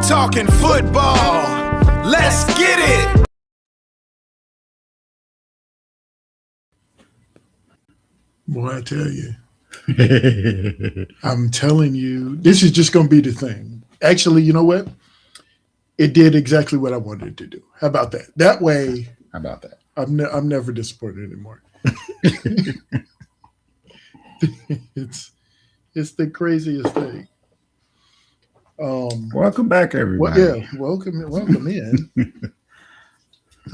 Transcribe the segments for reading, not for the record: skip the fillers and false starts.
talking football. Let's get it. Boy, I tell you. I'm telling you, this is just going to be the thing. Actually, you know what? It did exactly what I wanted it to do. How about that? That way, How about that? I'm never disappointed anymore. it's it's the craziest thing. Welcome back, everybody. Welcome in.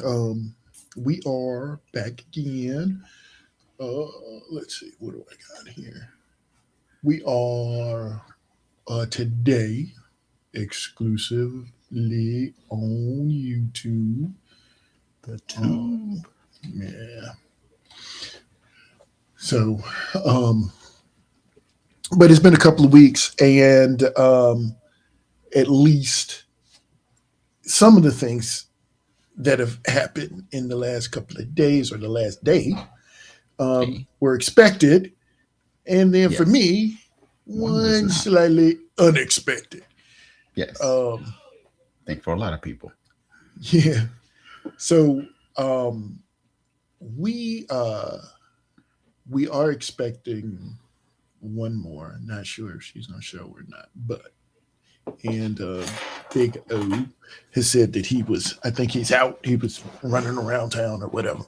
Um, we are back again. Let's see, what do I got here? We are today exclusively on YouTube. The tube. Yeah. So, but it's been a couple of weeks, and at least some of the things that have happened in the last couple of days or the last day were expected. And then for me, one slightly unexpected. Yes. I think for a lot of people. Yeah. So we are expecting one more. Not sure if she's gonna show or not, but Big O has said that I think he's out. He was running around town or whatever.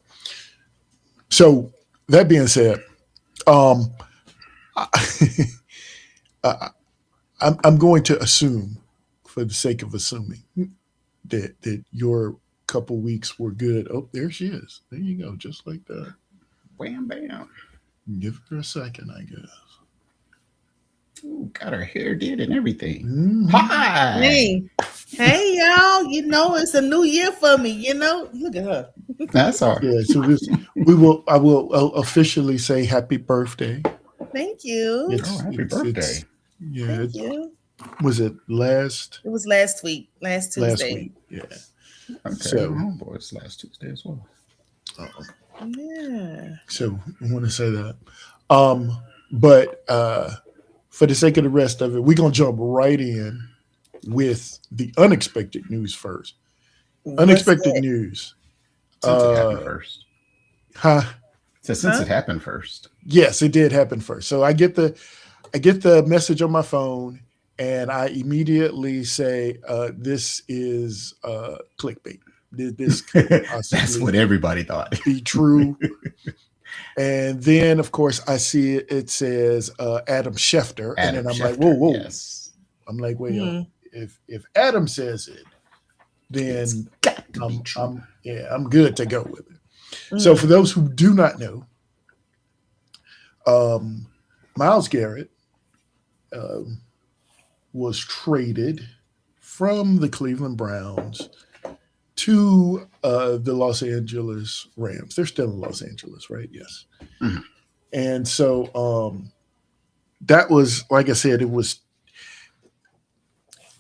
So that being said, I'm going to assume, for the sake of assuming, that your couple weeks were good. Oh, there she is. There you go, just like that. Wham bam. Give her a second, I guess. Ooh, got her hair did and everything. Mm-hmm. Hi. Hey, y'all. It's a new year for me. Look at her. That's all right. Yeah, so I will officially say happy birthday. Thank you. Happy birthday. Thank you. Was it last? It was last week, last Tuesday. Last week, yeah. Okay, so it's last Tuesday as well. Yeah. So I want to say that. But for the sake of the rest of it, we're gonna jump right in with the unexpected news first. Unexpected news. Since it happened first. Huh? Since it happened first. Yes, it did happen first. So I get the message on my phone, and I immediately say, "This is clickbait. This could That's what everybody thought. Be true." And then, of course, I see it says Adam Schefter, and then I'm like, "Whoa!" Yes. I'm like, "Wait, if Adam says it, then I'm good to go with it." Mm-hmm. So, for those who do not know, Myles Garrett was traded from the Cleveland Browns to the Los Angeles Rams. They're still in Los Angeles, right? Yes. Mm-hmm. And so that was, like I said, it was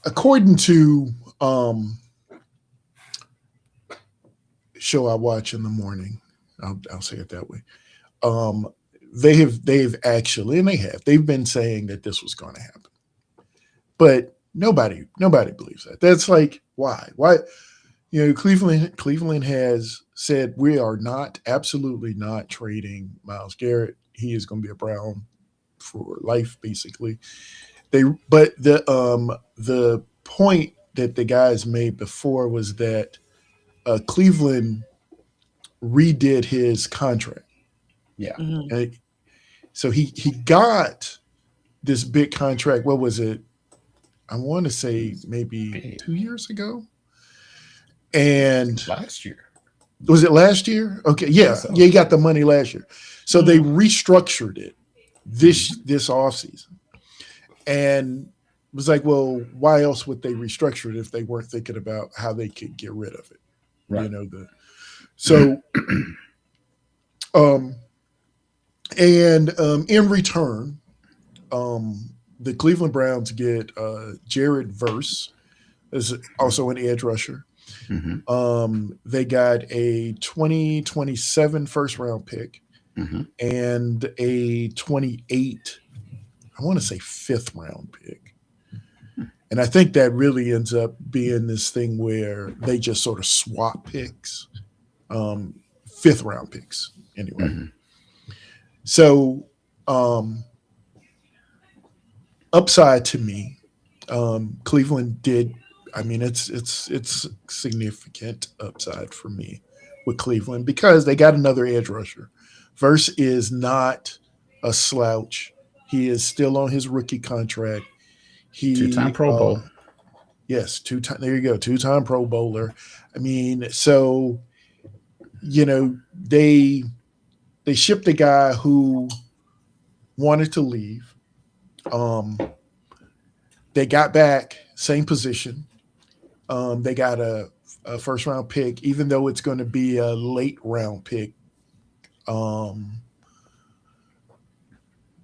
according to show I watch in the morning. I'll say it that way. They've actually, and they've been saying that this was going to happen, but nobody believes that. That's like, why? Cleveland has said we are absolutely not trading Myles Garrett. He is going to be a Brown for life, basically. But the point that the guys made before was that Cleveland redid his contract. Yeah. Mm-hmm. So he got this big contract. What was it? I want to say maybe 2 years ago. And last year. Was it last year? Okay. Yeah. So. Yeah, he got the money last year. So they restructured it this offseason. And it was like, well, why else would they restructure it if they weren't thinking about how they could get rid of it? Right. In return, the Cleveland Browns get Jared Verse, is also an edge rusher. Mm-hmm. They got a 2027 first round pick and a 28, I want to say 5th round pick. And I think that really ends up being this thing where they just sort of swap picks, fifth round picks anyway. Mhm. So, upside to me, Cleveland did. I mean, it's significant upside for me with Cleveland because they got another edge rusher. Verse is not a slouch. He is still on his rookie contract. Two-time He, Pro Bowl. yes, two time. There you go, 2-time Pro Bowler. I mean, so they shipped a guy who wanted to leave. Um, they got back same position. They got a first round pick, even though it's going to be a late round pick. Um,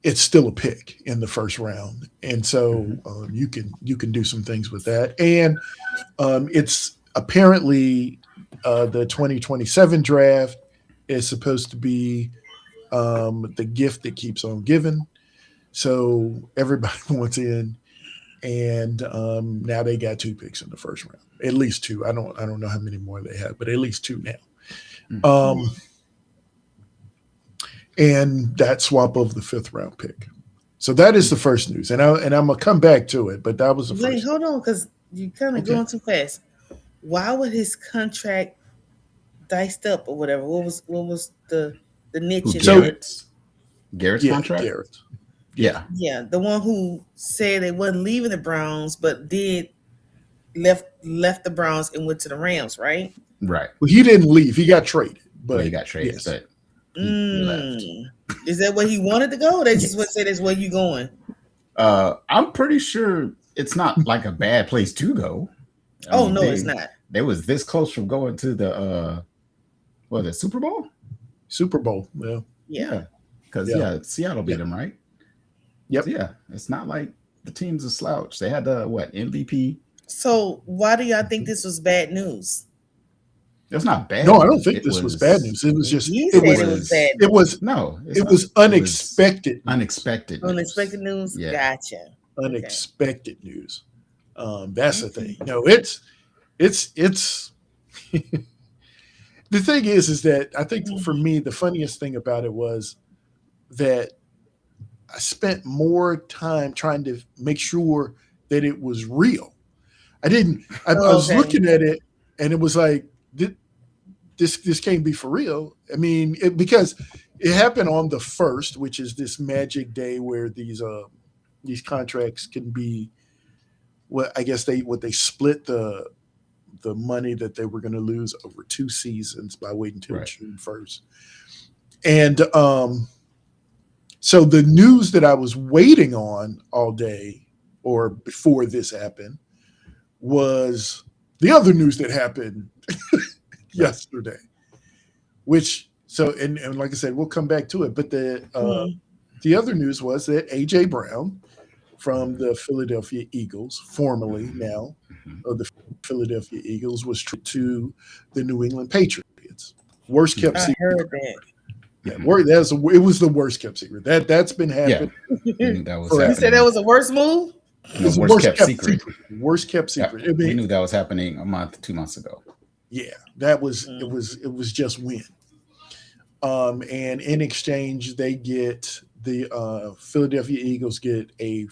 it's still a pick in the first round, and so Mhm. you can do some things with that. And it's apparently the 2027 draft is supposed to be the gift that keeps on giving. So everybody wants in, and now they got 2 picks in the first round, at least 2. I don't know how many more they have, but at least 2 now. Mhm. And that swap of the 5th round pick. So that is the first news, and I'm gonna come back to it, but that was the Wait, first. hold on, because you kind of Okay. going too fast. Why would his contract diced up or whatever? What was the niche Who, in So- there? Garrett's Yeah, contract? Garrett. Yeah. Yeah, the one who said they wasn't leaving the Browns, but did left the Browns and went to the Rams, right? Right. Well, he didn't leave; he got traded. But Well, he got traded, yes. but he left. Is that where he wanted to go? They just Yes. would say that's where you going. I'm pretty sure it's not like a bad place to go. I mean, No, it's not. They was this close from going to the the Super Bowl? Super Bowl. Well, Yeah. Because Yeah. Seattle beat them, right? Yep. So, yeah, it's not like the team's a slouch. They had the MVP. So why do y'all think this was bad news? It's not bad. no, I don't news. think It this was bad news. It was just You it said was it was bad. it was no. It's it not. was unexpected, Unexpected. News. Unexpected news. Yeah. Gotcha. unexpected news. That's the thing. No, it's the thing is that I think for me the funniest thing about it was that I spent more time trying to make sure that it was real. I didn't. I was Okay. looking at it, and it was like this can't be for real. I mean, because it happened on the 1st, which is this magic day where these contracts can be. Well, I guess they split the money that they were going to lose over 2 seasons by waiting until Right. June 1st. And so the news that I was waiting on all day or before this happened was the other news that happened yesterday, which and like I said, we'll come back to it. But the other news was that AJ Brown from the Philadelphia Eagles, formerly now of the Philadelphia Eagles, was traded to the New England Patriots. Worst kept I secret. heard that. Yeah, it was the worst kept secret. That's been happening. We knew that was Correct. You said that was a worst move? It was the worst kept secret. Worst kept Yeah, secret. I we mean, knew that was happening a month, 2 months ago. yeah, that was it was just when. And in exchange, they get the Philadelphia Eagles get a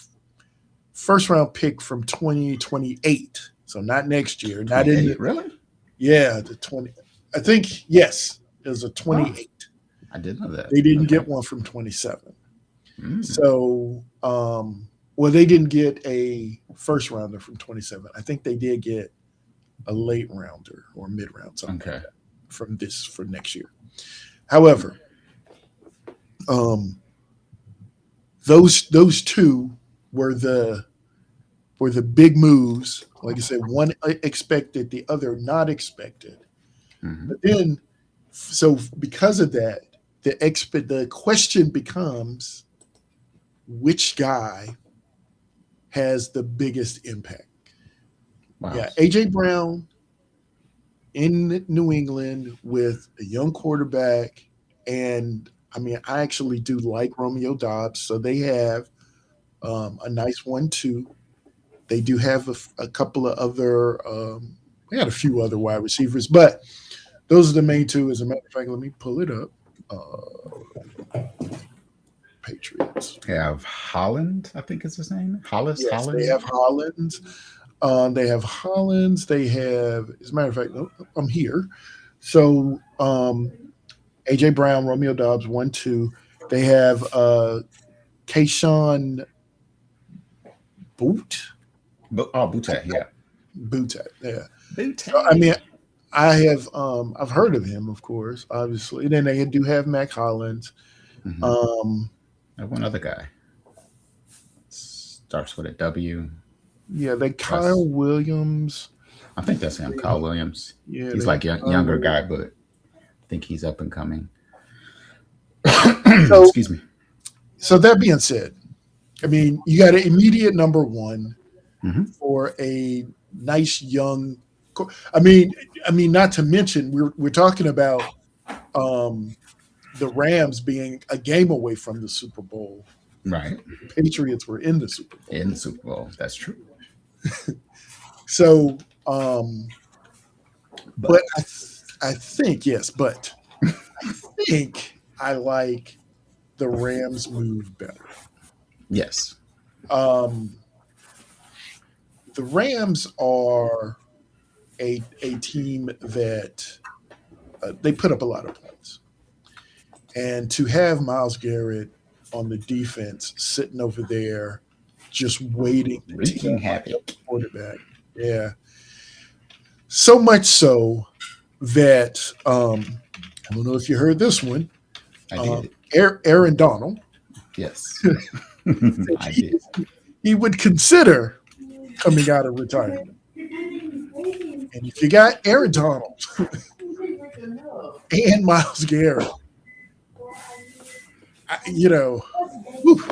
first round pick from 2028. So not next year. Not in Really? Yeah, the 20. I think yes, it was a 28. I didn't know that. They didn't get one from 27. Mm. So, well, they didn't get a first rounder from 27. I think they did get a late rounder or mid round, something like that, for next year. However, those two were the big moves. Like I said, one expected, the other not expected. Mhm. But then, so because of that, the question becomes, which guy has the biggest impact? Wow. Yeah, AJ Brown in New England with a young quarterback, and I mean, I actually do like Romeo Dobbs, so they have a nice 1-2. They do have a couple of other. They had a few other wide receivers, but those are the main two. As a matter of fact, let me pull it up. Patriots. They have Holland, I think is his name. Hollis. Yes, Holland. they have Hollins. They have Hollins. They have, as a matter of fact, I'm here. So AJ Brown, Romeo Dobbs, 1-2. They have Kayshawn Boot. Boutet, yeah. Boutet, yeah. Boutet. So, I mean, I've heard of him, of course, obviously. And then they do have Mac Hollins. One other guy starts with a W. Yeah, Kyle Williams. I think that's him, Kyle Williams. Yeah, he's like younger guy, but I think he's up and coming. So, excuse me. So that being said, I mean, you got an immediate number one for a nice young. I mean, not to mention we're talking about the Rams being a game away from the Super Bowl. Right. The Patriots were in the Super Bowl. In the Super Bowl, that's true. So, but I think yes, but I think I like the Rams move better. Yes. The Rams are a team that they put up a lot of points, and to have Myles Garrett on the defense sitting over there, just waiting wreaking havoc, quarterback, yeah. So much so that I don't know if you heard this one. I did. Aaron Donald. Yes. I did. He would consider coming out of retirement. And if you got Aaron Donald and Myles Garrett, whew.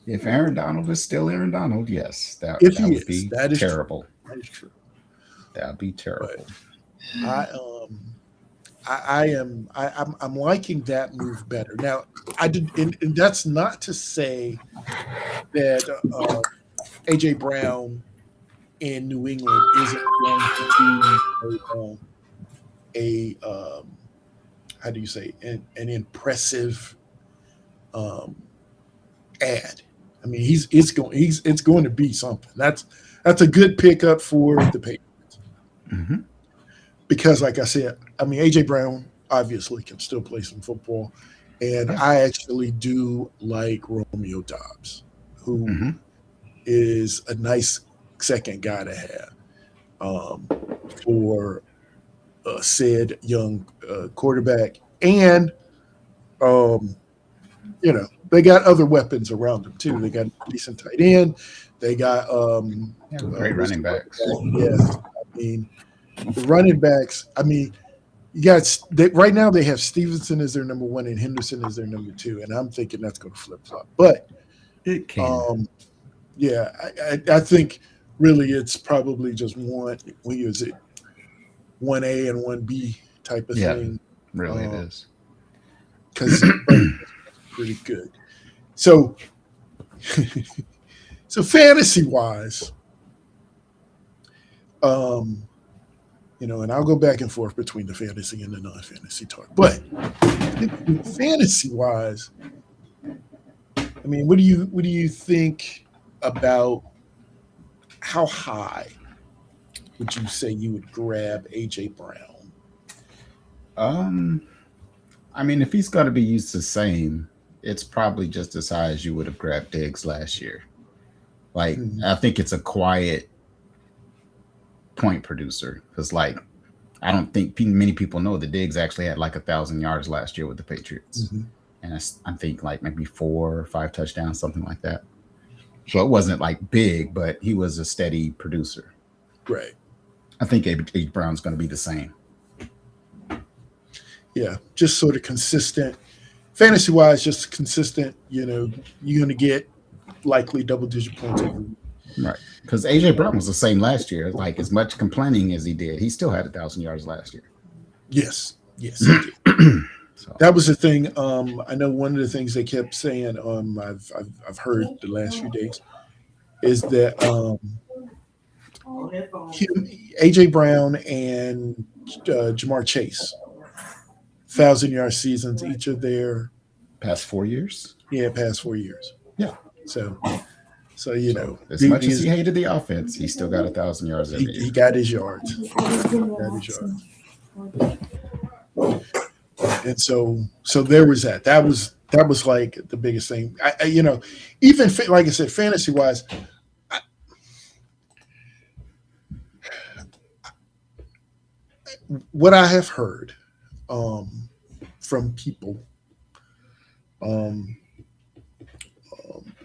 If Aaron Donald is still Aaron Donald, yes, that would be terrible. That is true. That would be terrible. But I'm liking that move better. Now, and that's not to say that AJ Brown in New England isn't going to do how do you say an impressive ad. I mean, it's going to be something. That's a good pickup for the Patriots. Because, like I said, I mean, AJ Brown obviously can still play some football, and I actually do like Romeo Dobbs, who is a nice second guy to have for said young quarterback, and they got other weapons around them too. They got a decent tight end. They got great running backs. Yeah, I mean. The running backs, I mean, right now they have Stevenson as their number one and Henderson as their number two, and I'm thinking that's going to flip-flop. But it can. I think really it's probably just one. Is it 1A and 1B type of thing? Really, it is because pretty good. So, fantasy wise, and I'll go back and forth between the fantasy and the non-fantasy talk. But fantasy-wise, I mean, what do you think about how high would you say you would grab AJ Brown? I mean, if he's going to be used the same, it's probably just as high as you would have grabbed Diggs last year. Like, I think it's a quiet point producer because, like, I don't think many people know that Diggs actually had like 1,000 yards last year with the Patriots, and I think like maybe 4 or 5 touchdowns, something like that. So it wasn't like big, but he was a steady producer. Right. I think AJ Brown's going to be the same. Yeah, just sort of consistent, fantasy wise, just consistent. You're going to get likely double-digit points every week. Right. Because AJ Brown was the same last year. Like, as much complaining as he did, he still had 1,000 yards last year. Yes. So. That was the thing. I know one of the things they kept saying. I've heard the last few days is that AJ Brown and Jamar Chase, 1,000-yard seasons each of their Past 4 years. past 4 years. Yeah. So So as much as he hated the offense, he still got 1,000 yards every year. he got his yards. And so there was that. That was like the biggest thing. Even like I said, fantasy wise, what I have heard from people,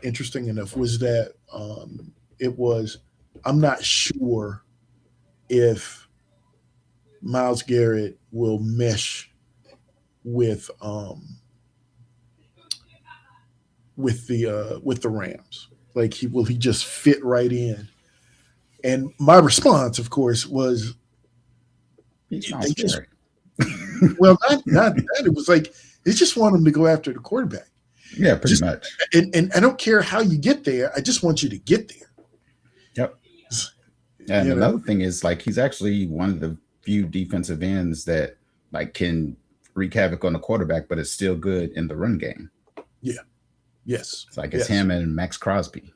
interesting enough, was that I'm not sure if Myles Garrett will mesh with the Rams. Like will he just fit right in? And my response, of course, was He's not scary. Well, not that. It was like they just want him to go after the quarterback. Yeah, pretty much. And I don't care how you get there. I just want you to get there. Yep. And another thing is, like, he's actually one of the few defensive ends that like can wreak havoc on the quarterback, but is still good in the run game. Yeah. Yes. It's like it's him and Max Crosby.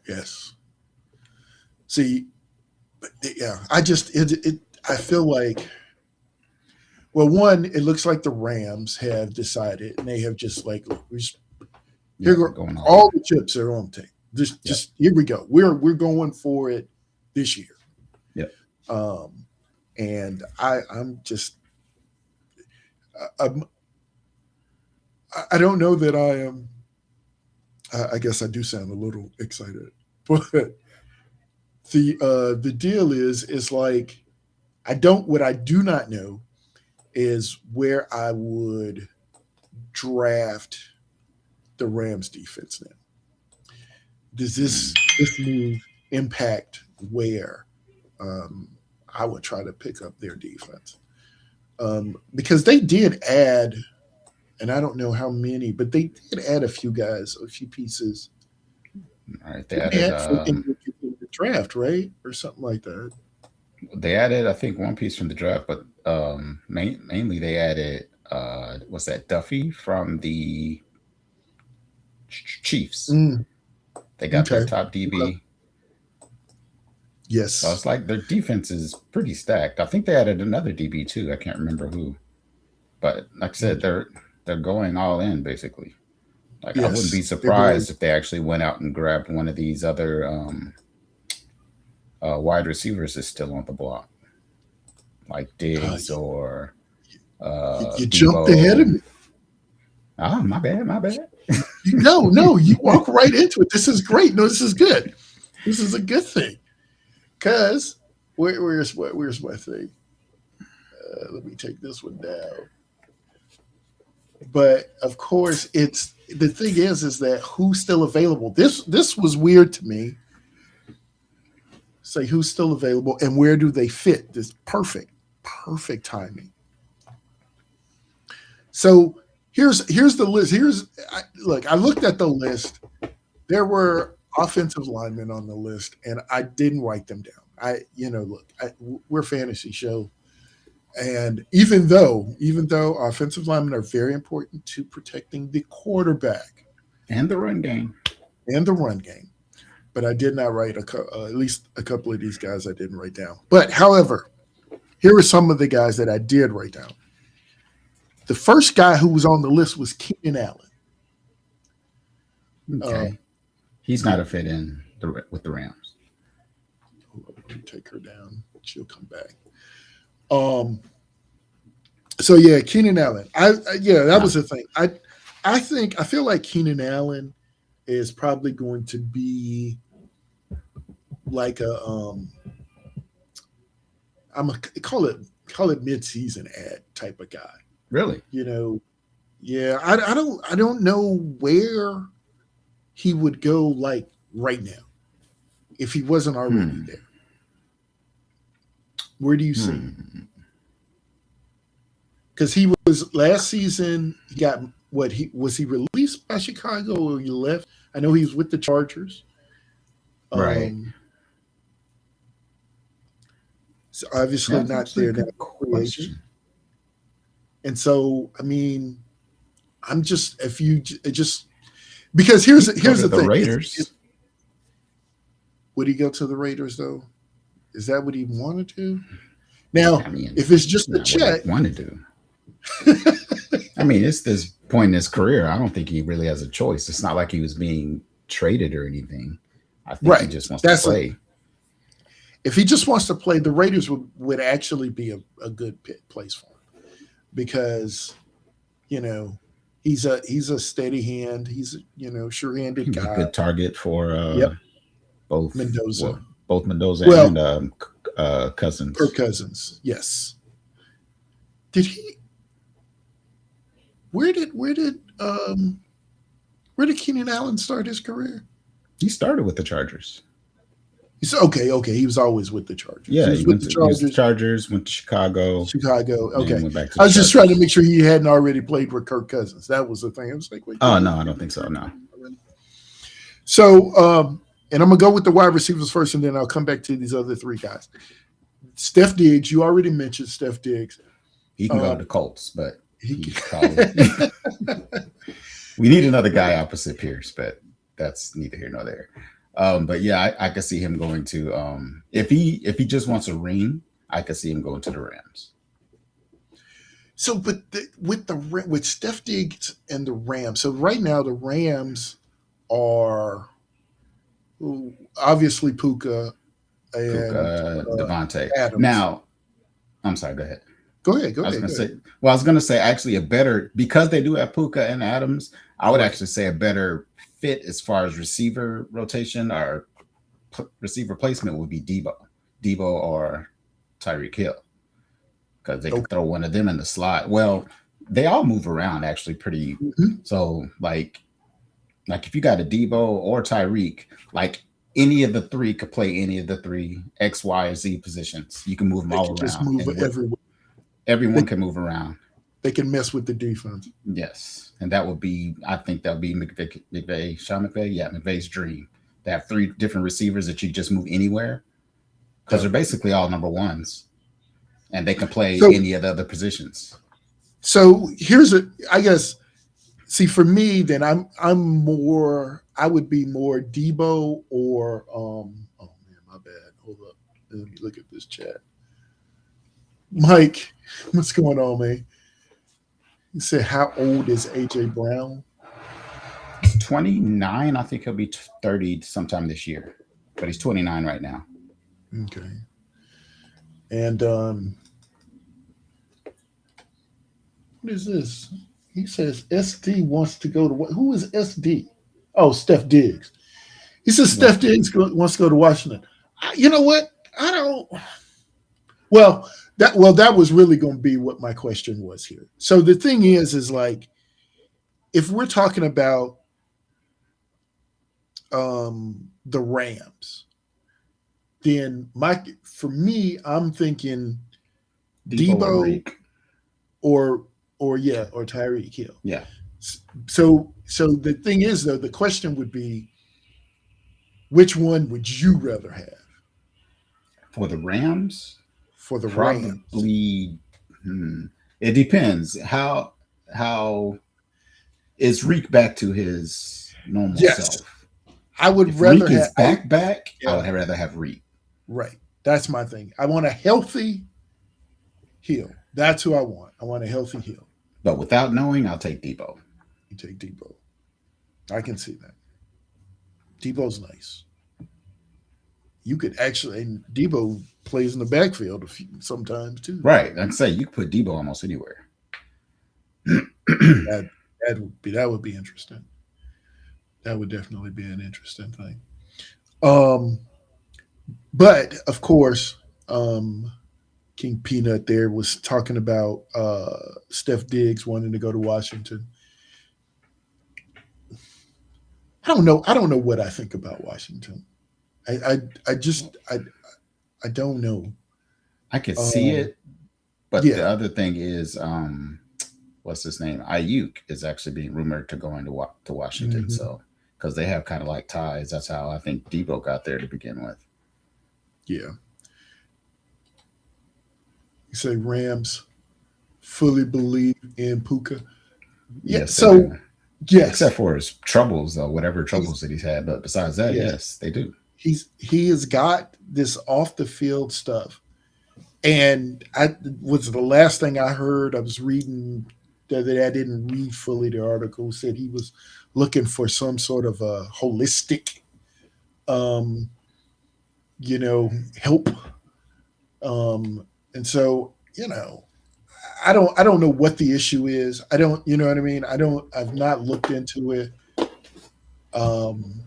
Yes. See, yeah, I feel like, well, one, it looks like the Rams have decided, and they have just like, look, all the chips are on the table. Just here we go. We're going for it this year. Yeah. And I'm just, I don't know that I am. I guess I do sound a little excited, but the deal is like what I do not know is where I would draft the Rams defense now. Does this move impact where I would try to pick up their defense? Because they did add, and I don't know how many, but they did add a few guys, a few pieces. All right, they added in the draft, right, or something like that. They added, I think, one piece from the draft, but mainly they added what's that, Duffy from the Chiefs. They got their top DB. Yes. So it's like their defense is pretty stacked. I think they added another DB too. I can't remember who. But like I said, they're going all in basically. Like I wouldn't be surprised if they actually went out and grabbed one of these other wide receivers that's still on the block. Like Diggs or you jumped ahead of me. Oh, my bad. No, you walk right into it. This is great. No, this is good. This is a good thing. Because where's my thing? Let me take this one down. But of course, it's the thing is that who's still available. This was weird to me. Say who's still available and where do they fit? This perfect timing. So here's the list. I looked at the list. There were offensive linemen on the list, and I didn't write them down. We're a fantasy show, and even though offensive linemen are very important to protecting the quarterback and the run game, but I did not write at least a couple of these guys I didn't write down. But however, here are some of the guys that I did write down. The first guy who was on the list was Keenan Allen. Okay. He's not a fit in with the Rams. Let me take her down. She'll come back. So yeah, Keenan Allen. That was the thing. I feel like Keenan Allen is probably going to be like call it mid-season ad type of guy. Really? I don't know where he would go like right now if he wasn't already there. Where do you see? Because he was last season. He got was he released by Chicago or he left? I know he was with the Chargers. Right. It's obviously That's not actually a there now. good Free agent. question. And so, I mean, I'm just if you just because here's Go here's to the the thing. Raiders. Would he go to the Raiders though? Is that what he wanted to? Now, I mean, if it's just a not what he check, wanted to. I mean, it's this point in his career. I don't think he really has a choice. It's not like he was being traded or anything. I think he right? just wants to play. If he just wants to play, the Raiders would actually be a good place for him because he's a steady hand. He's sure-handed He'd be a guy. good target for Yep, both Mendoza. both Mendoza Well, and Cousins. Kirk Cousins, yes. Did he? Where did Keenan Allen start his career? He started with the Chargers. He's okay. He was always with the Chargers. Yeah, he was with the Chargers, went to Chicago. Okay. Went back to I was just Chargers. trying to make sure he hadn't already played with Kirk Cousins. That was the thing. I was like, wait. Oh no, I don't think so. No. So, and I'm gonna go with the wide receivers first, and then I'll come back to these other three guys. Steph Diggs, you already mentioned Steph Diggs. He can go to the Colts, but he probably we need another guy opposite Pierce, but that's neither here nor there. But yeah, I could see him going to if he just wants a ring, I could see him going to the Rams. So, but with Steph Diggs and the Rams, so right now the Rams are obviously Puka and Devontae. Adams. Now, I'm sorry. Go ahead. Go ahead. I was going to say actually a better, because they do have Puka and Adams, I would actually say a better fit as far as receiver rotation or receiver placement would be Debo or Tyreek Hill, because they can throw one of them in the slot. Well, they all move around actually pretty. Mm-hmm. So like if you got a Debo or Tyreek, like any of the three could play any of the three X, Y, or Z positions. You can move them all around. Just move everywhere. Everyone can move around. They can mess with the defense. Yes. And that would be, I think that would be Sean McVay. Yeah, McVay's dream. They have three different receivers that you just move anywhere, because they're basically all number ones, and they can play any of the other positions. So for me, then I would be more Debo or oh man, my bad. Hold up. Let me look at this chat. Mike, what's going on, man? You said, how old is AJ Brown? 29. I think he'll be 30 sometime this year, but he's 29 right now. Okay. And what is this? He says SD wants to go to what? Who is SD? Oh, Steph Diggs. He says Steph Diggs wants to go to Washington. You know what? I don't. Well, that was really going to be what my question was here. So the thing is like, if we're talking about the Rams, then for me, I'm thinking Debo or Tyreek Hill. Yeah. So the thing is, though, the question would be, which one would you rather have? For the Rams? For the Probably, it depends. How is Reek back to his normal self? I would if rather Reek is back. Yeah. I would rather have Reek. Right. That's my thing. I want a healthy Hill. That's who I want. I want a healthy Hill. But without knowing, I'll take Debo. You take Debo. I can see that. Debo's nice. You could actually, and Debo plays in the backfield sometimes too. Right. I'd say you could put Debo almost anywhere. That would be interesting. That would definitely be an interesting thing. But of course, King Peanut there was talking about Steph Diggs wanting to go to Washington. I don't know what I think about Washington. I don't know. I could see it, but the other thing is, what's his name? Ayuk is actually being rumored to going to Washington. Mm-hmm. So because they have kind of like ties. That's how I think Debo got there to begin with. Yeah. You say Rams fully believe in Puka. Yeah. Yes, they So do. yes, Except for his troubles, though, whatever he's troubles that he's had. But besides that, yeah yes, they do. he has got this off the field stuff. And I was the last thing I heard. I was reading the other day. I didn't read fully the article. Said he was looking for some sort of a holistic, um, help. And so, I don't know what the issue is. I don't, you know what I mean? I've not looked into it. Um,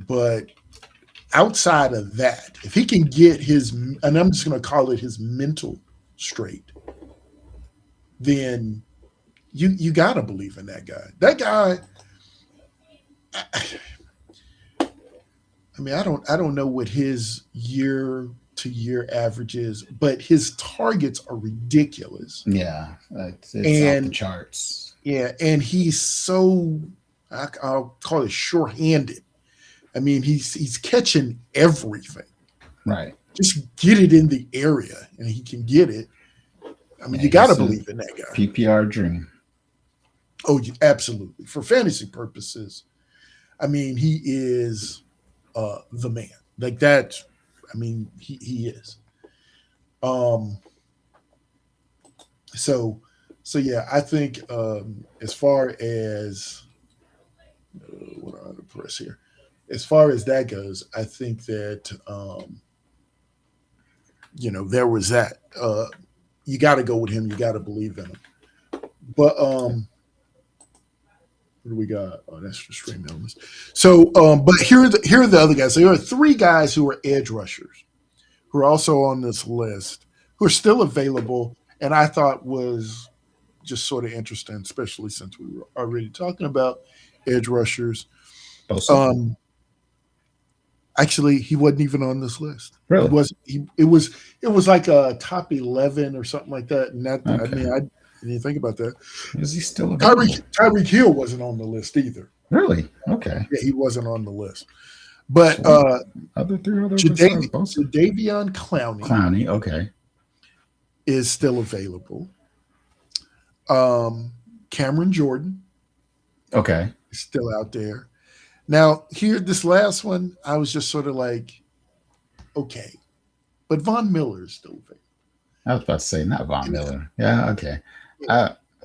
but outside of that, if he can get his, and I'm just going to call it his mental straight, then you got to believe in that guy. That guy, I mean, I don't know what his year to year average is, but his targets are ridiculous. Yeah, it's off the And charts. yeah, and he's so I'll call it short-handed. I mean, he's catching everything. Right. Just get it in the area, and he can get it. I mean, Yeah, you got to he's a believe in that guy. PPR dream. Oh, absolutely. For fantasy purposes, I mean, he is the man. Like that. I mean, he is. So yeah, I think as far as what are the press here? As far as that goes, I think that there was that. You got to go with him. You got to believe in him. But what do we got? Oh, that's just stream elements. So, but here are the other guys. So there are three guys who are edge rushers who are also on this list who are still available, and I thought was just sort of interesting, especially since we were already talking about edge rushers. Actually, he wasn't even on this list. Really? It was like a top 11 or something like that. And that, Okay. I mean, I didn't think about that. Is he still available? Tyreek Hill wasn't on the list either. Really? Okay. Yeah, he wasn't on the list. But other Jadeveon Clowney okay, is still available. Cameron Jordan, okay, is still out there. Now, this last one, I was just sort of like, okay. But Von Miller is still available. I was about to say, not Von Miller. Yeah, okay.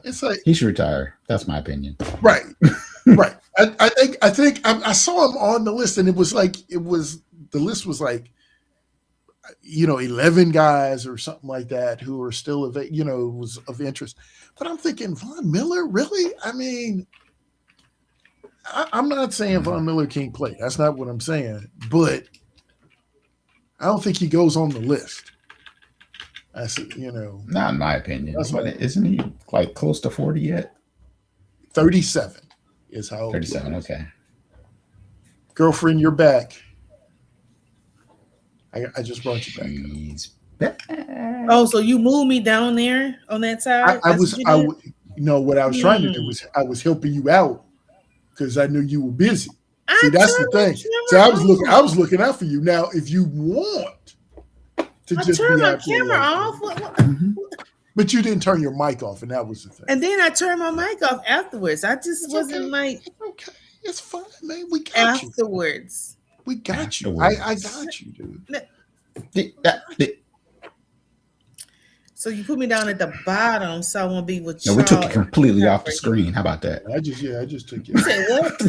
It's like he should retire. That's my opinion. Right. Right. I think I saw him on the list, and the list was like 11 guys or something like that who are still was of interest. But I'm thinking, Von Miller, really? I mean, I'm not saying Von Miller can't play. That's not what I'm saying. But I don't think he goes on the list. That's Not in my opinion. Isn't he like close to 40 yet? 37 is how old. 37. Okay. Girlfriend, you're back. I just brought you back. He's back. Oh, so you moved me down there on that side? What I was trying to do was I was helping you out because I knew you were busy. See, that's the thing. So I was looking out for you. Now, if you want to just turn be my out there camera off. But you didn't turn your mic off, and that was the thing. And then I turned my mic off afterwards. I just wasn't like. It's okay. It's fine, man. We got you. Afterwards. We got you. I got you, dude. So you put me down at the bottom, so I won't be with. No, we took you completely off the screen. How about that? I just took you. You said what?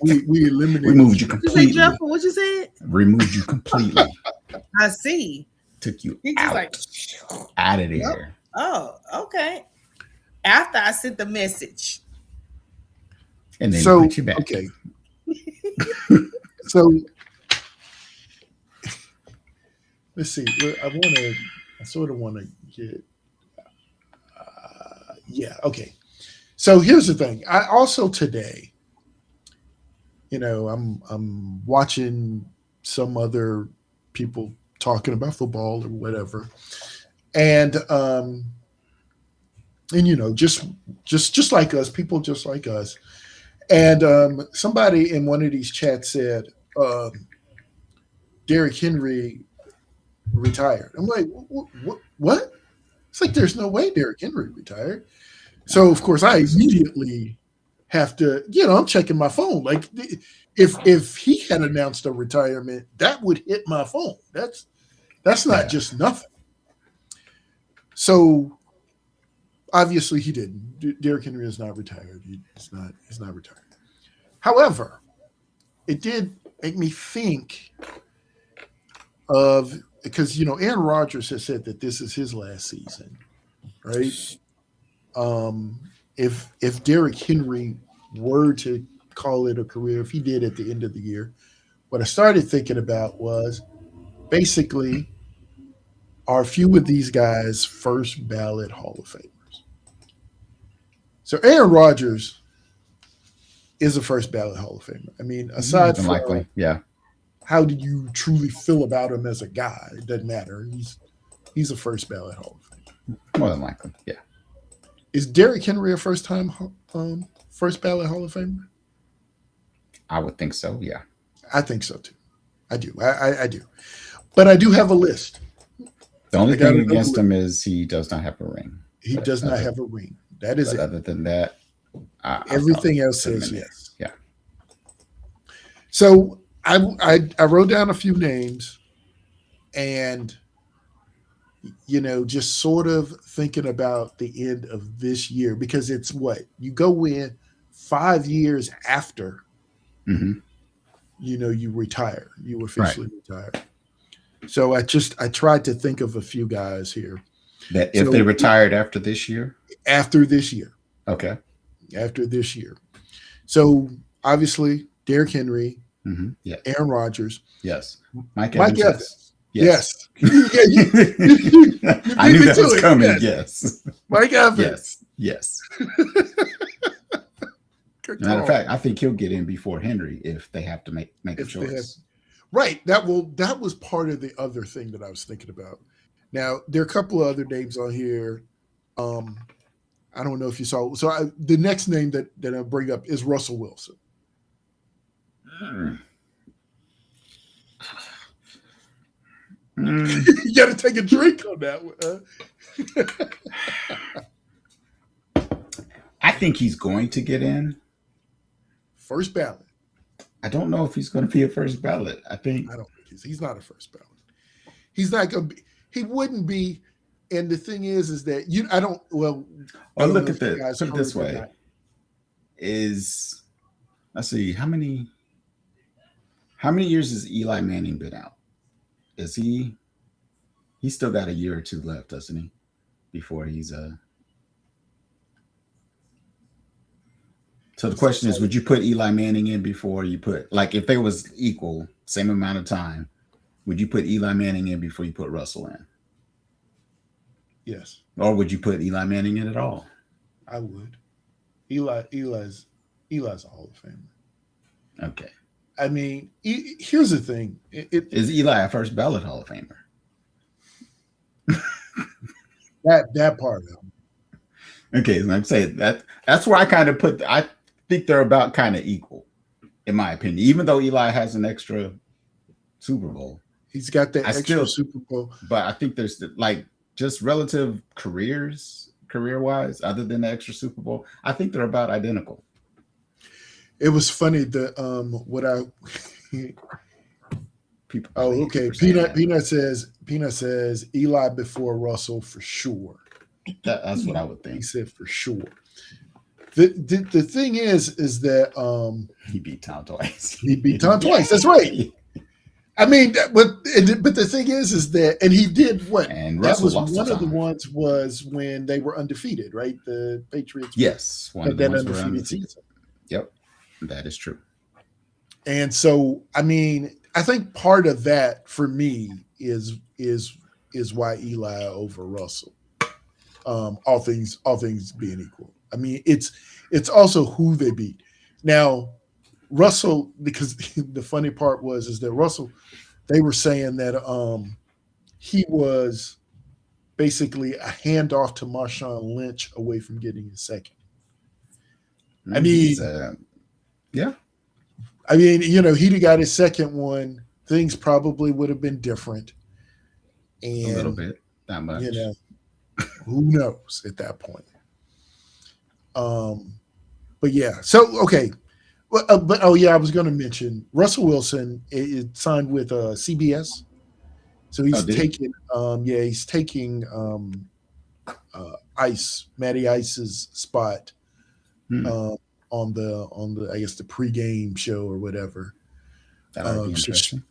We eliminated. We moved you completely. What you said? Removed you completely. I see. Took you out of there. Oh, okay. After I sent the message. And then put you back. Okay. So let's see. I sort of want to get. Yeah. Okay. So here's the thing. I also today, I'm watching some other people talking about football or whatever, and just like us, people just like us, and somebody in one of these chats said Derrick Henry retired. I'm like, what? It's like there's no way Derrick Henry retired. So of course I immediately have to, I'm checking my phone. Like if he had announced a retirement, that would hit my phone. That's not just nothing. So obviously he didn't. Derrick Henry is not retired. He's not retired. However, it did make me think of, because Aaron Rodgers has said that this is his last season, right? If Derrick Henry were to call it a career, if he did at the end of the year, what I started thinking about was basically, are a few of these guys first ballot Hall of Famers? So Aaron Rodgers is a first ballot Hall of Famer. I mean, aside from likely, how do you truly feel about him as a guy? It doesn't matter. He's a first ballot Hall of Famer. More than likely, yeah. Is Derrick Henry a first ballot Hall of Famer? I would think so, yeah. I think so too. I do. I do. But I do have a list. The only thing against him is he does not have a ring. He does not have a ring. That is it. Other than that, everything else says yes. Yeah. So I wrote down a few names, and just sort of thinking about the end of this year, because it's what you go in 5 years after you retire, you officially retire. So I tried to think of a few guys here that if they retired after this year. Okay. After this year. So obviously Derrick Henry, yes. Aaron Rodgers, yes. Mike Evans. Yes. Yeah, I knew that was coming. Yes. Mike Evans. Yes. Matter of fact, I think he'll get in before Henry if they have to make a choice. Right. That was part of the other thing that I was thinking about. Now, there are a couple of other names on here. I don't know if you saw. So the next name that I bring up is Russell Wilson. You got to take a drink on that one. I think he's going to get in. First ballot. I don't know if he's going to be a first ballot. I don't think he's not a first ballot. He's not going to be. He wouldn't be. And the thing is that I don't. Well, look at this. Put it this way: let's see how many years has Eli Manning been out? Is he? He's still got a year or two left, doesn't he? Before he's So the question is, would you put Eli Manning in before you put, like, if they was equal, same amount of time, would you put Eli Manning in before you put Russell in? Yes. Or would you put Eli Manning in at all? I would. Eli's a Hall of Famer. Okay. I mean, here's the thing. Is Eli a first ballot Hall of Famer? that part of him. Okay, so I'm saying that's where I kind of put. I think they're about kind of equal, in my opinion. Even though Eli has an extra Super Bowl, he's got the extra Super Bowl. But I think there's just relative career-wise, other than the extra Super Bowl, I think they're about identical. It was funny that what I people. Oh, okay. Peanut says Eli before Russell for sure. That's what I would think. He said for sure. The thing is that he beat Tom twice. He beat Tom twice. That's right. I mean, but the thing is that, and he did what? And that Russell was lost one of the ones was when they were undefeated, right? The Patriots. Yes, one of the ones were undefeated. Season. Yep, that is true. And so, I mean, I think part of that for me is why Eli over Russell. All things being equal. I mean, it's also who they beat. Now, Russell, because the funny part is that Russell, they were saying that he was basically a handoff to Marshawn Lynch away from getting his second. I mean, yeah. I mean, he'd have got his second one, things probably would have been different. A little And bit, not much. you know, who knows at that point. But yeah, so okay. Well, but oh yeah, I was going to mention Russell Wilson is signed with CBS, so Oh, he's did he? taking he's taking Ice Matty Ice's spot Hmm. on the I guess the pregame show or whatever. That ought to be So interesting.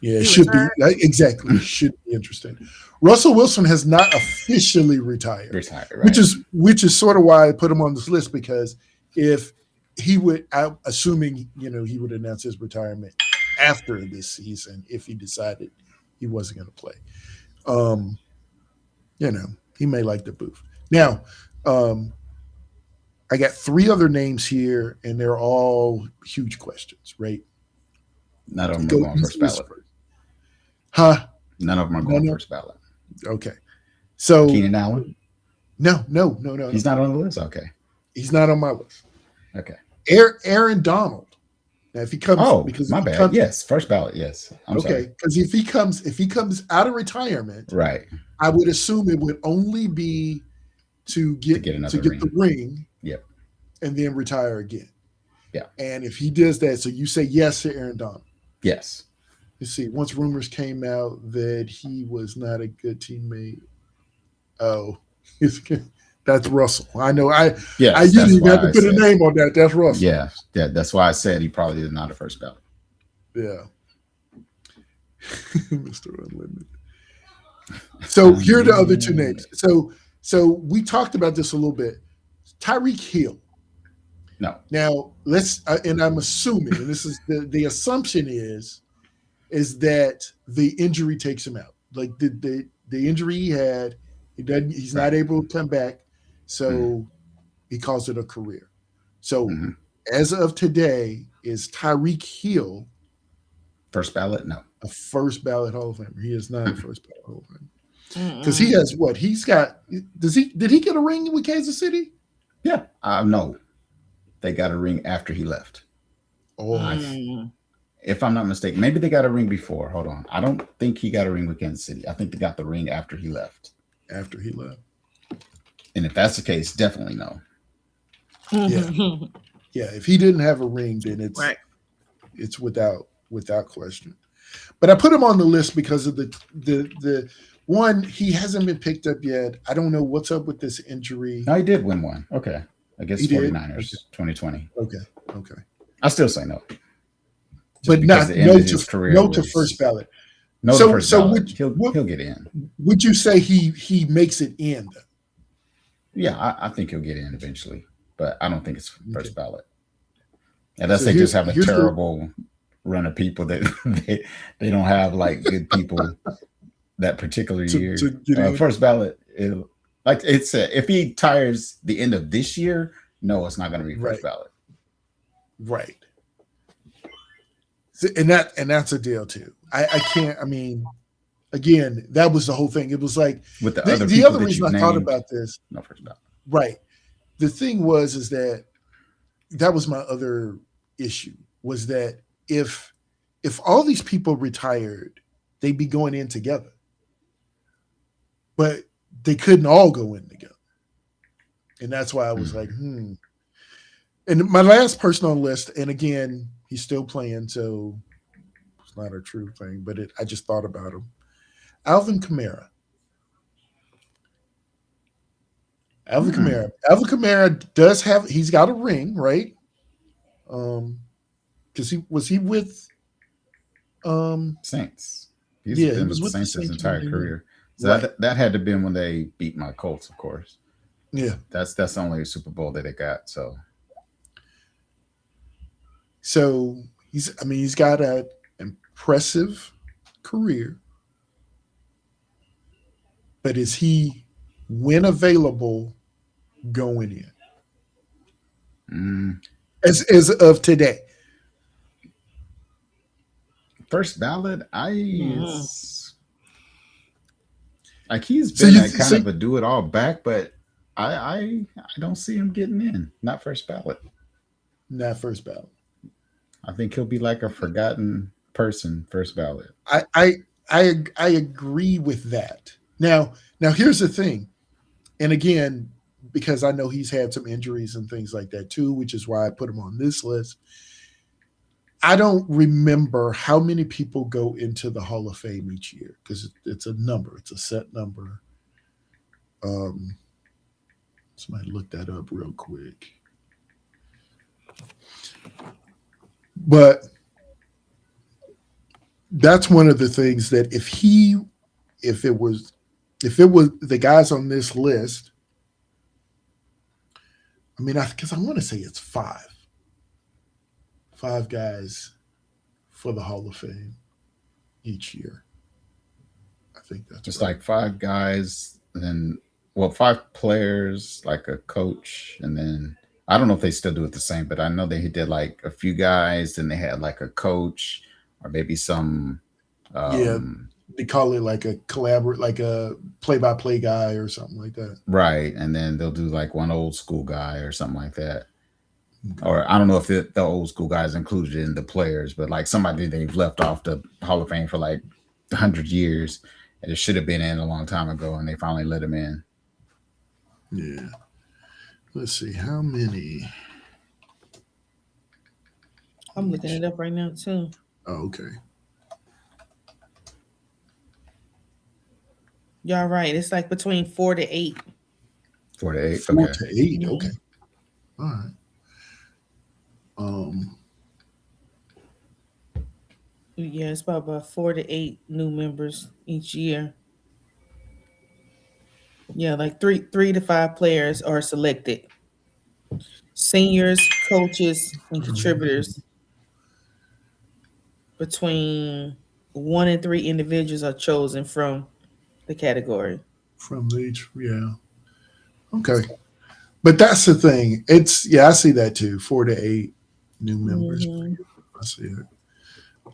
yeah, it He should be retired. exactly should be interesting. Russell Wilson has not officially retired, Retired, right? which is sort of why I put him on this list, because if he would, assuming he would announce his retirement after this season if he decided he wasn't going to play. Um, he may like the booth. Now, I got three other names here, and they're all huge questions, right? None of them are going first ballot. Huh? None of them are going first ballot. Okay. So Keenan Allen? No. He's not on the list? Okay. He's not on my list. Okay. Aaron Donald. Now, if he comes, because my bad. Yes, first ballot. Yes. I'm sorry. Because if he comes out of retirement, right, I would assume it would only be to get the ring. Yep. And then retire again. Yeah. And if he does that, so you say yes to Aaron Donald. Yes. Let's see. Once rumors came out that he was not a good teammate. Oh, that's Russell. I know. I didn't even have to put a name on that. That's Russell. Yeah. That's why I said he probably is not a first ballot. Yeah. Mr. Unlimited. So here are the other two names. So we talked about this a little bit. Tyreek Hill. No. Now let's, and I'm assuming, and this is the assumption is that the injury takes him out. Like the injury he had, he's not able to come back, so he calls it a career. So as of today, is Tyreek Hill first ballot? No. A first ballot Hall of Famer. He is not a first ballot Hall of Famer. Because he has what? He's got, did he get a ring with Kansas City? Yeah. No. They got a ring after he left. Oh. If I'm not mistaken, maybe they got a ring before. Hold on. I don't think he got a ring with Kansas City. I think they got the ring after he left. After he left. And if that's the case, definitely no. Yeah. Yeah. If he didn't have a ring, then it's without question. But I put him on the list because of the one, he hasn't been picked up yet. I don't know what's up with this injury. No, he did win one. Okay. Against 49ers, 2020. Okay. I still say no. But no to first ballot. No to first ballot. He'll get in. Would you say he makes it in, though? Yeah, I think he'll get in eventually. But I don't think it's first ballot. Unless they just have a terrible run of people that they don't have like good people that particular year. First ballot, if he tires the end of this year, no, it's not going to be first ballot. Right. And that's a deal too. I can't. I mean, again, that was the whole thing. It was like with the other reason I thought about this. No first ballot. Right. The thing is that was my other issue, was that if all these people retired, they'd be going in together. But they couldn't all go in together. And that's why I was like, And my last person on the list, and again, he's still playing, so it's not a true thing, but I just thought about him. Alvin Kamara. Alvin Kamara he's got a ring, right? Because he was with Saints. He's been with the Saints his entire career. So that had to have been when they beat my Colts, of course. Yeah. That's the only Super Bowl that they got. So he's got an impressive career. But is he, when available, going in? As of today. First ballot, he's been kind of a do it all back, but I don't see him getting in. Not first ballot. Not first ballot. I think he'll be like a forgotten person first ballot. I agree with that. Now here's the thing, and again, because I know he's had some injuries and things like that too, which is why I put him on this list. I don't remember how many people go into the Hall of Fame each year because it's a number, it's a set number. Um, Somebody look that up real quick. But that's one of the things that if it was the guys on this list, I mean, because I want to say it's five guys for the Hall of Fame each year. I think that's It's right. like 5 guys, and then 5 players, like a coach, and then I don't know if they still do it the same, but I know they did like a few guys, and they had like a coach or maybe some. Yeah, they call it like a like a play-by-play guy or something like that. Right, and then they'll do like one old school guy or something like that. Okay. Or I don't know if the old school guys included in the players, but like somebody they've left off the Hall of Fame for like 100 years, and it should have been in a long time ago, and they finally let him in. Yeah. Let's see how many. I'm looking it up right now too. Oh, okay. Y'all right. It's like between 4 to 8. 4 to 8. 4 Okay. to 8. Mhm. Okay. All right. Yeah, it's about 4 to 8 new members each year. Yeah, like three to 5 players are selected. Seniors, coaches, and contributors. Between 1 and 3 individuals are chosen from the category. From each, yeah. Okay. But that's the thing. I see that too. 4 to 8 new members. Mhm. I see it.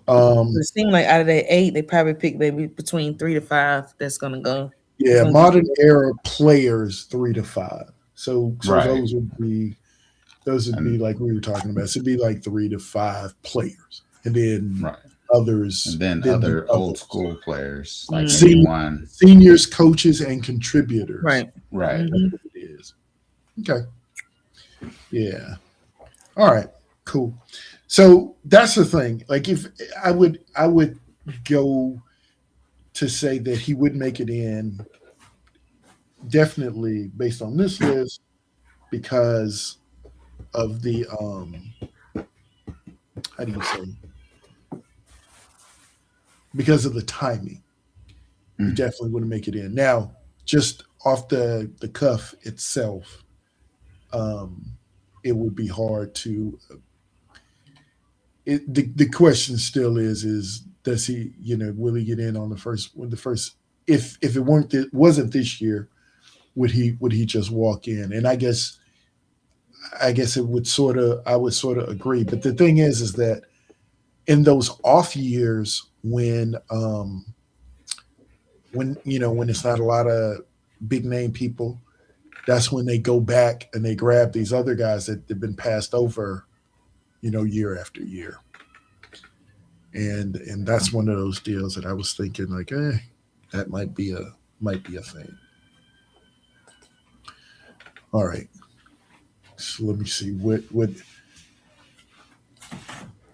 It seems like out of that 8, they probably pick maybe between 3 to 5 that's gonna go. Yeah, modern era players 3 to 5. So Right. those would be like we were talking about. So it'd be like 3 to 5 players, and then Right. others, And then the other old others. school players, like Mhm. maybe one. Seniors, coaches, and contributors. Right. Right. Mhm. That's what it is. Okay. Yeah. All right. Cool. So that's the thing. Like, if I would go to say that he would make it in, definitely based on this list, because of the how do you say? Because of the timing, he Mm. definitely wouldn't make it in. Now, just off the cuff itself, it would be hard to. The question still is does he, will he get in on the first, if it wasn't this year, would he just walk in? And I guess it would I would sort of agree. But the thing is that in those off years when it's not a lot of big name people, that's when they go back and they grab these other guys that have been passed over, year after year. And that's one of those deals that I was thinking like, that might be a thing. All right. So let me see what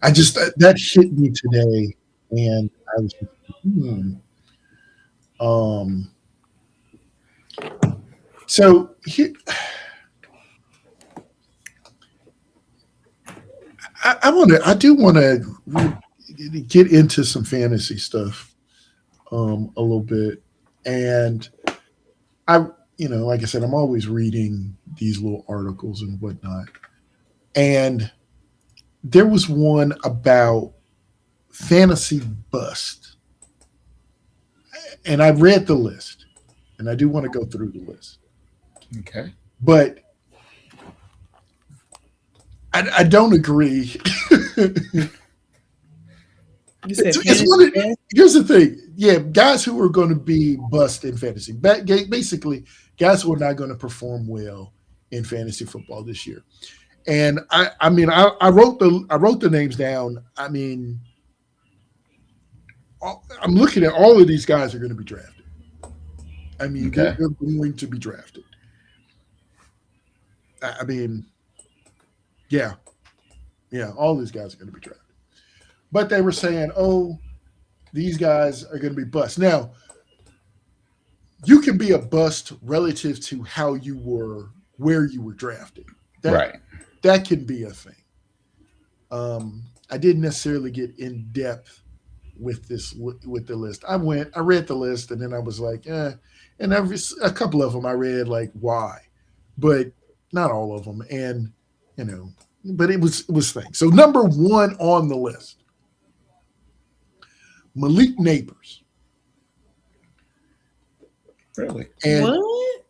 I just that hit me today, and I was so here, I do want to get into some fantasy stuff a little bit, and like I said, I'm always reading these little articles and whatnot, and there was one about fantasy bust, and I read the list, and I do want to go through the list. Okay. But I don't agree. Here's the thing. Yeah, guys who are going to be bust in fantasy. Basically, guys who are not going to perform well in fantasy football this year. And I wrote the names down. I mean, I'm looking at all of these guys are going to be drafted. I mean, Okay. they're going to be drafted. I mean, yeah, all these guys are going to be drafted. But they were saying, oh, these guys are going to be bust. Now, you can be a bust relative to how you were, where you were drafted. Right. That can be a thing. I didn't necessarily get in depth with the list. I read the list, and then I was like, and a couple of them I read like why, but not all of them. And but it was things. So number one on the list, Malik Neighbors. Really? And What?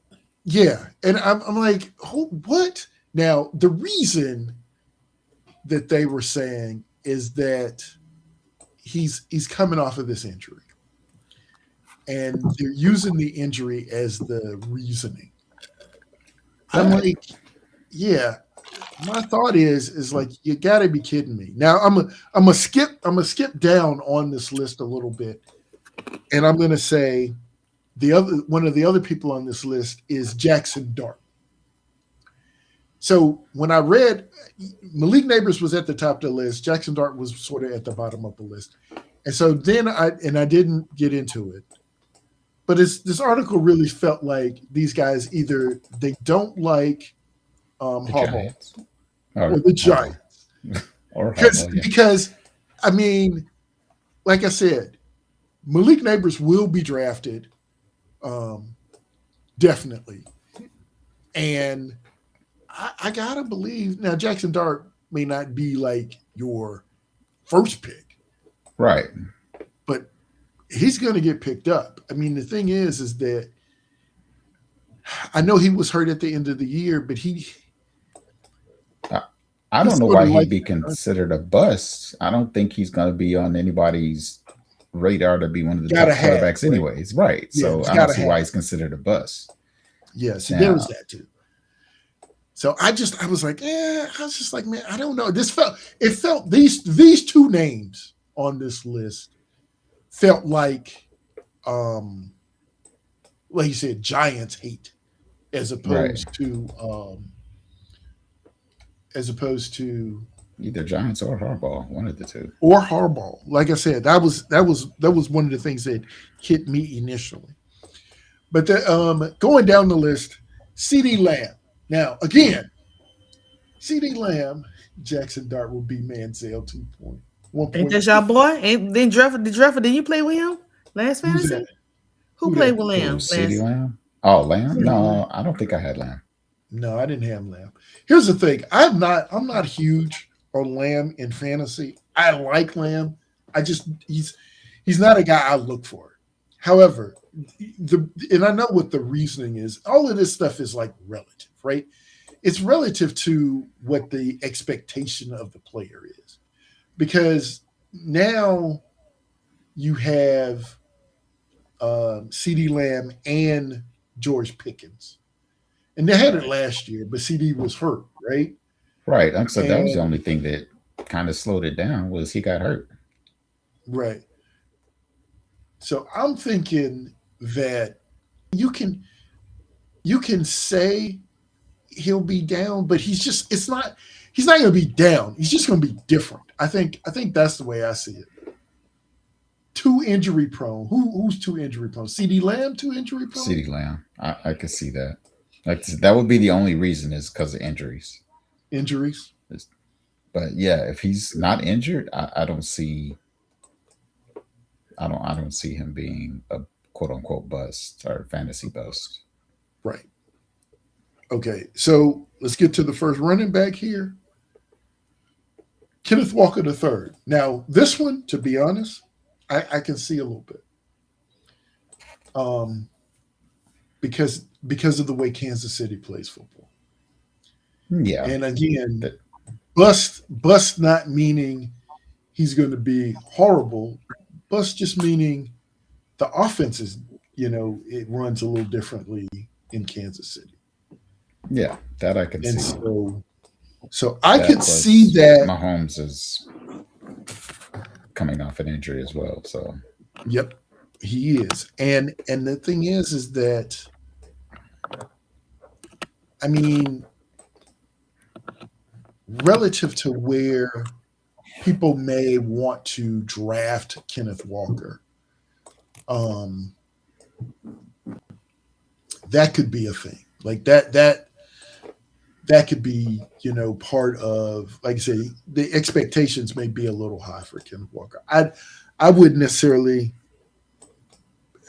yeah, and I'm like, what? Now the reason that they were saying is that he's coming off of this injury, and they're using the injury as the reasoning. I'm like, yeah. My thought is like, you got to be kidding me. Now I'm gonna skip down on this list a little bit, and I'm gonna say one of the other people on this list is Jackson Dart. So when I read Malik Neighbors was at the top of the list, Jackson Dart was sort of at the bottom of the list, and so then I didn't get into it, but this article really felt like these guys either they don't like Harbaugh or the Giants, because I mean, like I said, Malik Neighbors will be drafted, definitely, and I gotta believe now Jackson Dart may not be like your first pick, right? But he's going to get picked up. I mean, the thing is that I know he was hurt at the end of the year, but I don't know why he'd be considered a bust. I don't think he's going to be on anybody's radar to be one of the top quarterbacks anyways. Right. Yeah, so I don't see why he's considered a bust. Yeah, so there was that too. So I was like, man, I don't know. It felt these two names on this list felt like you said, Giants hate as opposed to either Giants or Harbaugh, one of the two. Or Harbaugh. Like I said, that was one of the things that hit me initially. But going down the list, CeeDee Lamb. Now, again, CeeDee Lamb, Jackson Dart will be Manziel 2.1. Ain't that y'all boy? Ain't then Dreffer? Did you play with him last fantasy? Who played with Lamb? CeeDee Lamb? Oh, Lamb? No, I don't think I had Lamb. No, I didn't have Lamb. Here's the thing: I'm not huge on Lamb in fantasy. I like Lamb. He's not a guy I look for. However, and I know what the reasoning is. All of this stuff is like relative, right? It's relative to what the expectation of the player is, because now you have CeeDee Lamb and George Pickens. And they had it last year, but CD was hurt, right? Right. So that was the only thing that kind of slowed it down was he got hurt. Right. So I'm thinking that you can say he'll be down, but he's not going to be down. He's just going to be different. I think that's the way I see it. Too injury prone. Who's too injury prone? CeeDee Lamb too injury prone? CeeDee Lamb. I could see that. That would be the only reason is because of injuries. But yeah, if he's not injured, I don't see him being a quote unquote bust or fantasy bust. Right. Okay, so let's get to the first running back here. Kenneth Walker III. Now, this one, to be honest, I can see a little bit. Because of the way Kansas City plays football. Yeah. And again, bust not meaning he's going to be horrible. Bust just meaning the offense is, it runs a little differently in Kansas City. Yeah, that I can see. So I could see that Mahomes is coming off an injury as well. So Yep, he is. And the thing is that I mean, relative to where people may want to draft Kenneth Walker, um, that could be a thing. Like that could be, part of, like I say, the expectations may be a little high for Kenneth Walker. I wouldn't necessarily.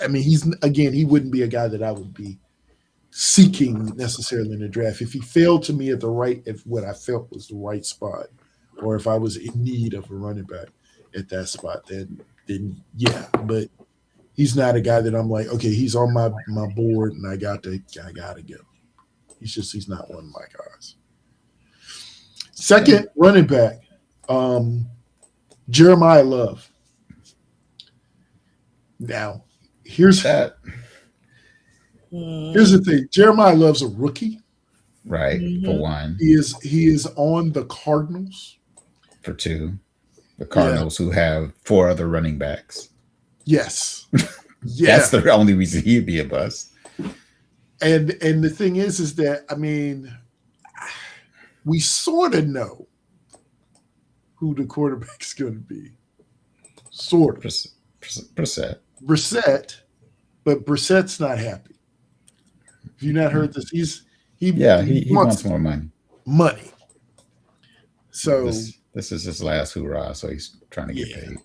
I mean, he wouldn't be a guy that I would be seeking necessarily in the draft. If he failed to me if what I felt was the right spot, or if I was in need of a running back at that spot, then yeah. But he's not a guy that I'm like, okay, he's on my board and I gotta go. He's not one of my guys. Second running back, Jeremiah Love. Now, here's That the thing. Jeremiah Love's a rookie. right for one, He is on the Cardinals. for two, the Cardinals who have four other running backs. Yes. Yeah. That's the only reason he'd be a bust. And the thing is that, I mean, we sort of know who the quarterback's going to be. Sort of. Brissett. But Brissett's not happy. Have you not heard this? He wants more money. Money. So this is his last hoorah, so he's trying to get paid.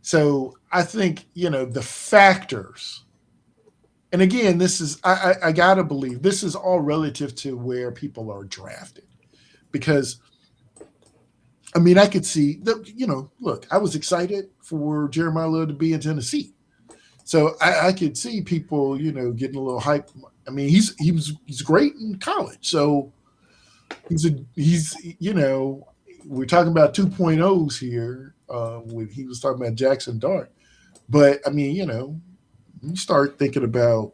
So I think, the factors, and again, this is, I gotta believe this is all relative to where people are drafted. Because I mean, I could see that, look, I was excited for Jeremiah Love to be in Tennessee. So I could see people, getting a little hype. I mean, he's great in college. So he's we're talking about 2.0s here. When he was talking about Jackson Dart. But I mean, you start thinking about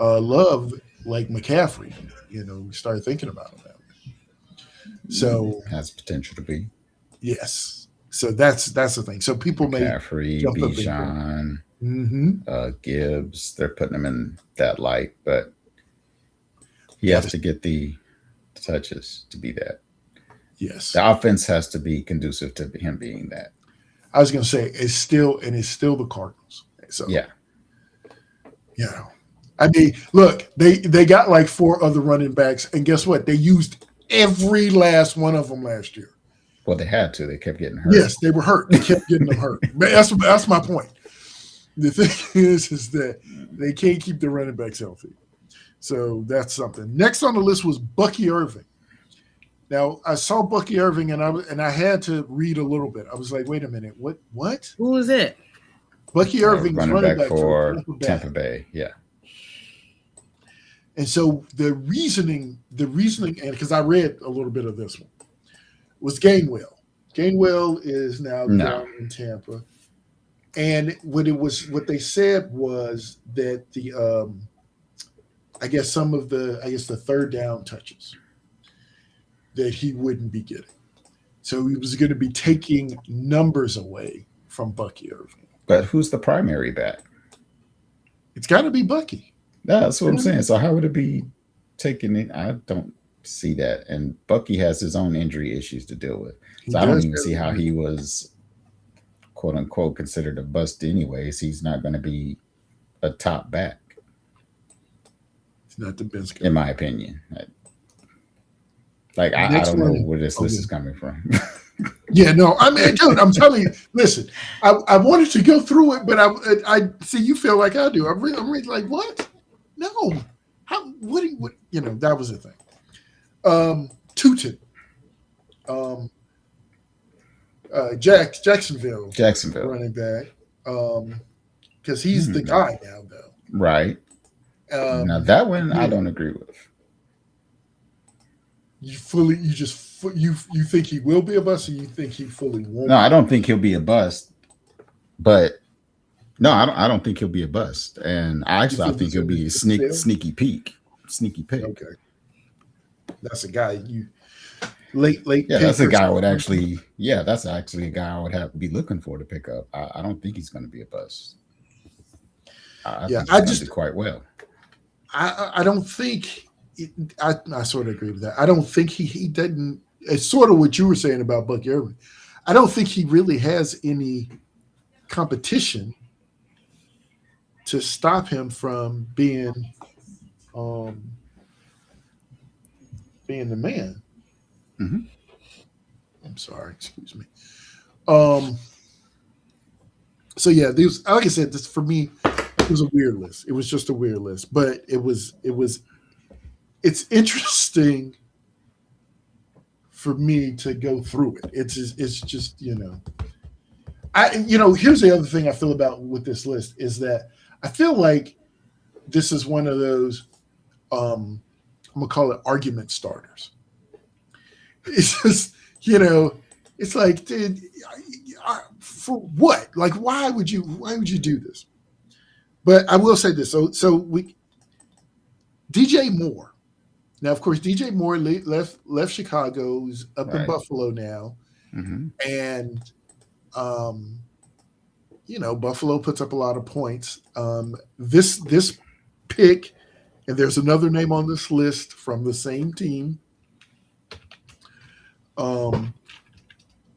Love like McCaffrey, we start thinking about him that way. So has potential to be. Yes. So that's the thing. So people McCaffrey, Bijan, Gibbs, they're putting him in that light, but he has to get the touches to be that. Yes. The offense has to be conducive to him being that. I was going to say it's still the Cardinals. So yeah. I mean, look, they got like four other running backs, and guess what? They used every last one of them last year. Well, they had to. They kept getting hurt. Yes, they were hurt. They kept getting them hurt. But that's my point. The thing is that they can't keep the running backs healthy. So that's something. Next on the list was Bucky Irving. Now, I saw Bucky Irving, and I had to read a little bit. I was like, wait a minute, what? Who is it? Bucky Irving, running back for Tampa Bay. Yeah. And so the reasoning, and because I read a little bit of this one, was Gainwell. Gainwell is now down in Tampa. And what they said was that the third down touches that he wouldn't be getting. So he was going to be taking numbers away from Bucky Irving. But who's the primary back? It's got to be Bucky. That's what I'm saying. So how would it be taking it? I don't see that. And Bucky has his own injury issues to deal with. So I don't even see how he was, quote unquote, considered a bust anyways. He's not going to be a top back. It's not the best guy. In my opinion. I don't know where this list is coming from. Yeah, no, I mean, dude, I'm telling you, listen, I wanted to go through it, but I see you feel like I do. I'm really like, what? No. How, what, that was the thing. Tootin. Jacksonville running back. Because he's the guy now, though. Right. Now that one I don't agree with. You think he will be a bust, or you think he fully won't? No, I don't think he'll be a bust. But no, I don't think he'll be a bust. And I think he'll be a sneaky pick. Okay. That's a guy late Yeah, pick that's a or guy I would something. actually. Yeah, that's actually a guy I would have to be looking for to pick up. I don't think he's going to be a bust. I Yeah, think he's going to do quite well. I don't think I sort of agree with that. I don't think he didn't. It's sort of what you were saying about Buck Irvin. I don't think he really has any competition to stop him from um, being the man. Mm-hmm. I'm sorry, excuse me. Um, so yeah, these, like I said, this for me, it was a weird list. It was just a weird list, but it's interesting for me to go through it. It's just here's the other thing I feel about with this list is that I feel like this is one of those I'm gonna call it argument starters. It's just it's like, dude, for what? Like, why would you do this? But I will say this. So we DJ Moore. Now, of course, DJ Moore left Chicago. He's up in Buffalo now, and Buffalo puts up a lot of points. This pick, and there's another name on this list from the same team. And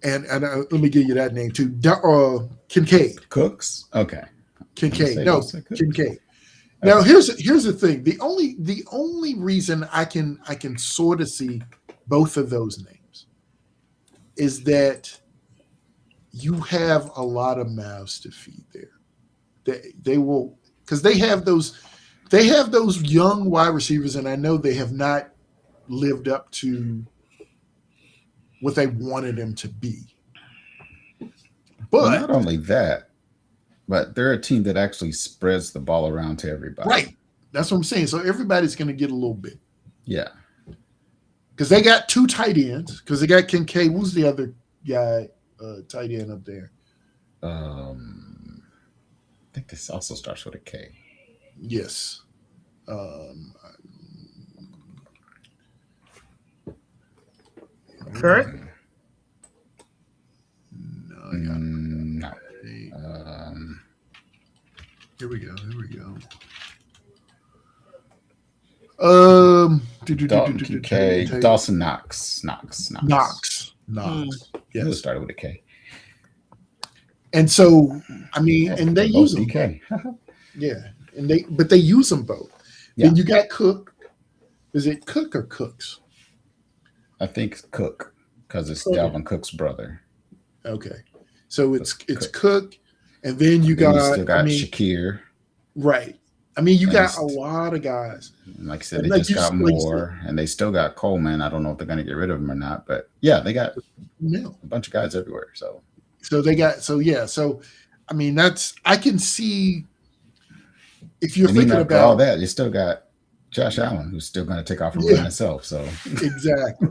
let me give you that name too. Kincaid. Cooks. Okay. Kincaid. No, Kincaid. Now here's the thing. The only reason I can sort of see both of those names is that you have a lot of mouths to feed there. They will, because they have those young wide receivers, and I know they have not lived up to what they wanted them to be. But well, not only that, but they're a team that actually spreads the ball around to everybody. Right. That's what I'm saying. So everybody's going to get a little bit. Yeah. Because they got two tight ends. Because they got Kincaid. Who's the other guy, tight end up there? I think this also starts with a K. Yes. Kurt? No. Here we go. Dalton Kincaid, Dawson Knox. Knox. Yes. It started with a K. And so, I mean, and they use them. DK. Yeah. But they use them both. Yeah. Then you got Cook. Is it Cook or Cooks? I think Cook, because it's Dalvin Cook's brother. Okay. So it's Cook, and then you got Shakir. Right. I mean, you got a lot of guys. Like I said, they just got Moore, and they still got Coleman. I don't know if they're going to get rid of him or not, but yeah, they got a bunch of guys everywhere. So I mean, I can see if you're thinking about all that, you still got Josh Allen, who's still going to take off and run himself. So exactly.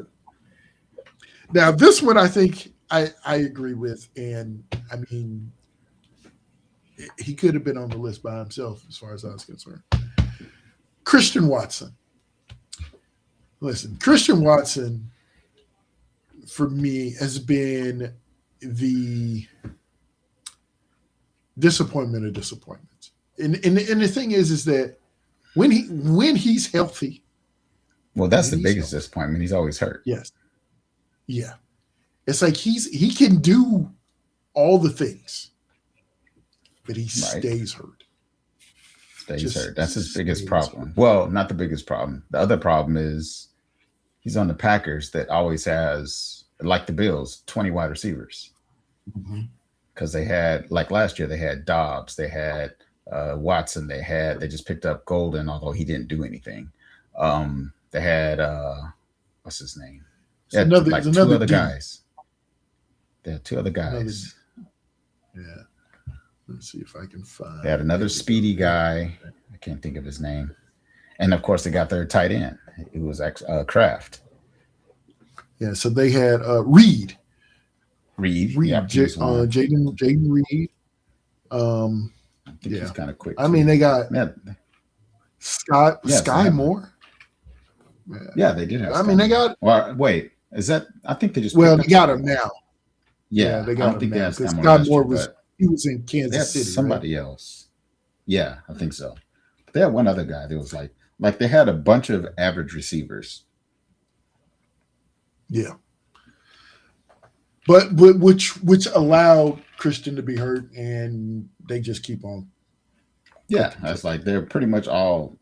Now, this one I think I agree with, and I mean, he could have been on the list by himself as far as I was concerned. Christian Watson. Listen, Christian Watson, for me, has been the disappointment of disappointments. And the thing is that when he's healthy. Well, that's the biggest disappointment. He's always hurt. Yes. Yeah. It's like he can do all the things, but he stays hurt. Stays hurt. That's his biggest problem. Well, not the biggest problem. The other problem is he's on the Packers that always has, like the Bills, 20 wide receivers. Because they had, like last year, they had Dobbs, they had Watson, they just picked up Golden, although he didn't do anything. They had what's his name? Two other guys. They had two other guys. Yeah. Let's see if I can find. They had another speedy guy. I can't think of his name. And of course, they got their tight end. It was actually Kraft. Yeah. So they had Reed. Jaden Reed. I think he's kind of quick. I mean, they got Sky Moore. Yeah, they did have. I mean, they got. Well, wait. Is that? I think they just Well, picked they up got him someone. now. Yeah, They I got don't him think they now had because Scott Moore Scott last Moore year, was but he was in they had Kansas City, right? somebody else. Yeah, I think so. They had one other guy that was like they had a bunch of average receivers. Yeah, but which allowed Christian to be hurt, and they just keep on Yeah, cooking. that's like they're pretty much all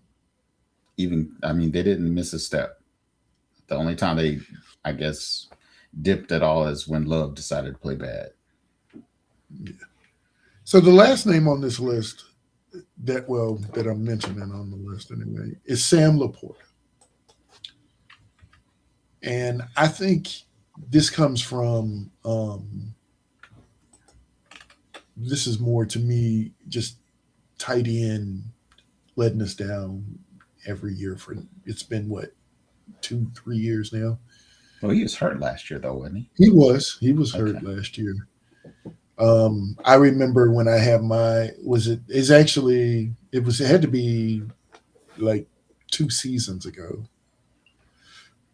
even. I mean, they didn't miss a step. The only time they, I guess, dipped at all is when Love decided to play bad. Yeah. So the last name on this list that I'm mentioning on the list anyway is Sam Laporta, and I think this comes from this is more to me just tight end letting us down every year for it's been what 2-3 years now. Well, he was hurt last year, though, wasn't he? He was hurt Okay. last year. I remember when I had my it had to be like 2 seasons ago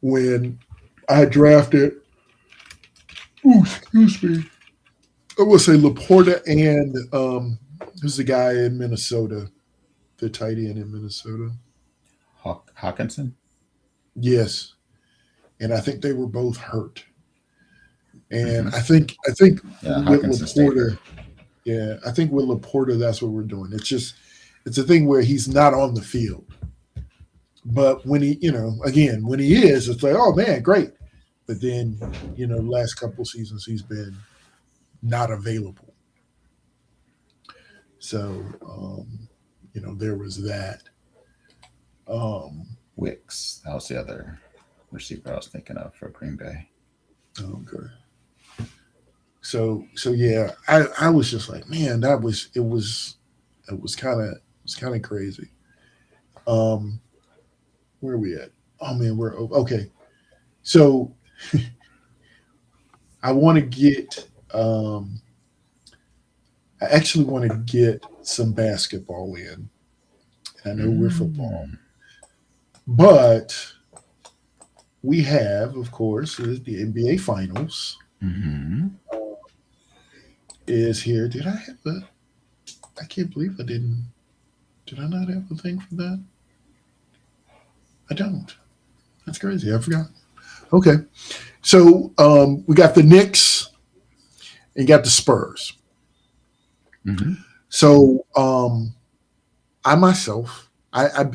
when I drafted excuse me, I will say Laporta and who's the guy in Minnesota, the tight end in Minnesota. Hawkinson. Yes, and I think they were both hurt. And Mm-hmm. I think Yeah, with Hawkinson stayed hurt. Laporta, yeah, I think with Laporta, that's what we're doing. It's a thing where he's not on the field, but when he, again, when he is, it's like, oh man, great. But then, last couple seasons he's been not available. So, there was that. Wicks. That was the other receiver I was thinking of for Green Bay. Okay. So yeah, I was just like, man, it was kind of crazy. Where are we at? Oh man, we're okay. So I want to get I actually want to get some basketball in. I know we're football, but we have, of course, the NBA Finals Mm-hmm. is here. Did I have a? I can't believe I didn't. Did I not have a thing for that? I don't. That's crazy. I forgot. Okay, so we got the Knicks and got the Spurs. Mm-hmm. So I myself, I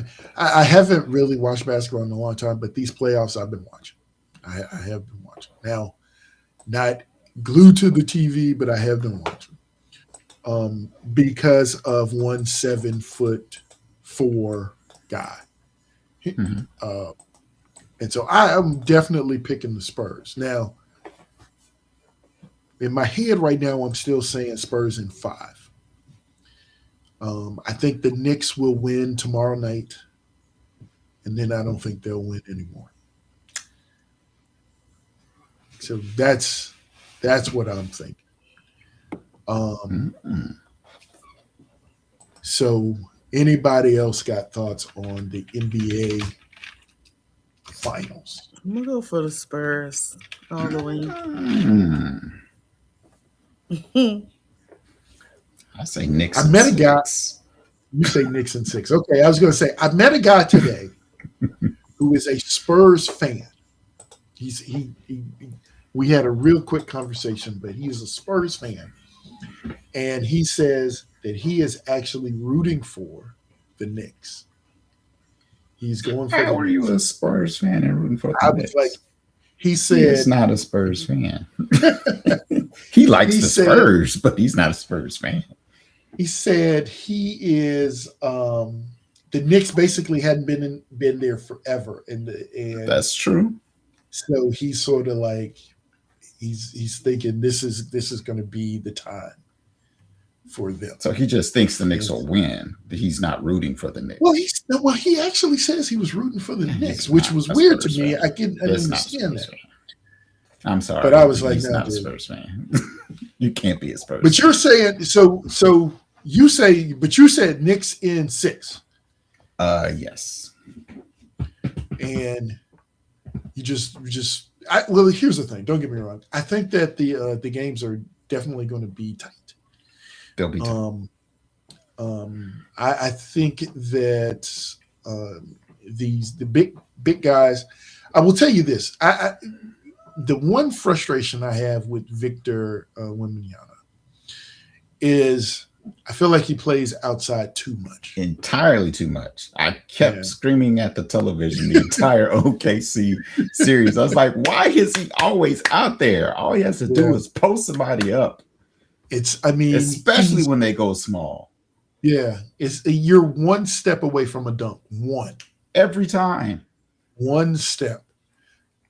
haven't really watched basketball in a long time, but these playoffs I've been watching. I have been watching. Now, not glued to the TV, but I have been watching. Because of 1 7'4" guy. Mm-hmm. And so I am definitely picking the Spurs. Now, in my head right now, I'm still saying Spurs in 5. I think the Knicks will win tomorrow night, and then I don't think they'll win anymore. So that's what I'm thinking. Mm-hmm. So anybody else got thoughts on the NBA Finals? I'm gonna go for the Spurs all the way. I say Knicks. I met a guy. 6. You say Knicks in 6. Okay, I was going to say I met a guy today who is a Spurs fan. We had a real quick conversation, but he's a Spurs fan, and he says that he is actually rooting for the Knicks. He's going for. How are you a Spurs fan and rooting for the I Knicks? was like, he He's said, not a Spurs fan. He likes the Spurs, but he's not a Spurs fan. He said he is the Knicks basically hadn't been there forever, and That's true. So he's sort of like he's thinking this is going to be the time for them. So he just thinks the Knicks will win. He's not rooting for the Knicks. Well, he actually says he was rooting for the Knicks, which was weird to me. I didn't understand that. I'm sorry, but I was like, he's no, not a Spurs fan. You can't be a Spurs. But you're saying so. You say, but you said Knicks in 6. Yes. And you just Well, here's the thing. Don't get me wrong. I think that the games are definitely going to be tight. They'll be tight. I think that the big guys. I will tell you this. The one frustration I have with Victor Wembanyama is I feel like he plays outside too much. Entirely too much. I kept screaming at the television the entire OKC series. I was like, why is he always out there? All he has to do is post somebody up. Especially when they go small. Yeah. You're one step away from a dunk. One. Every time. One step.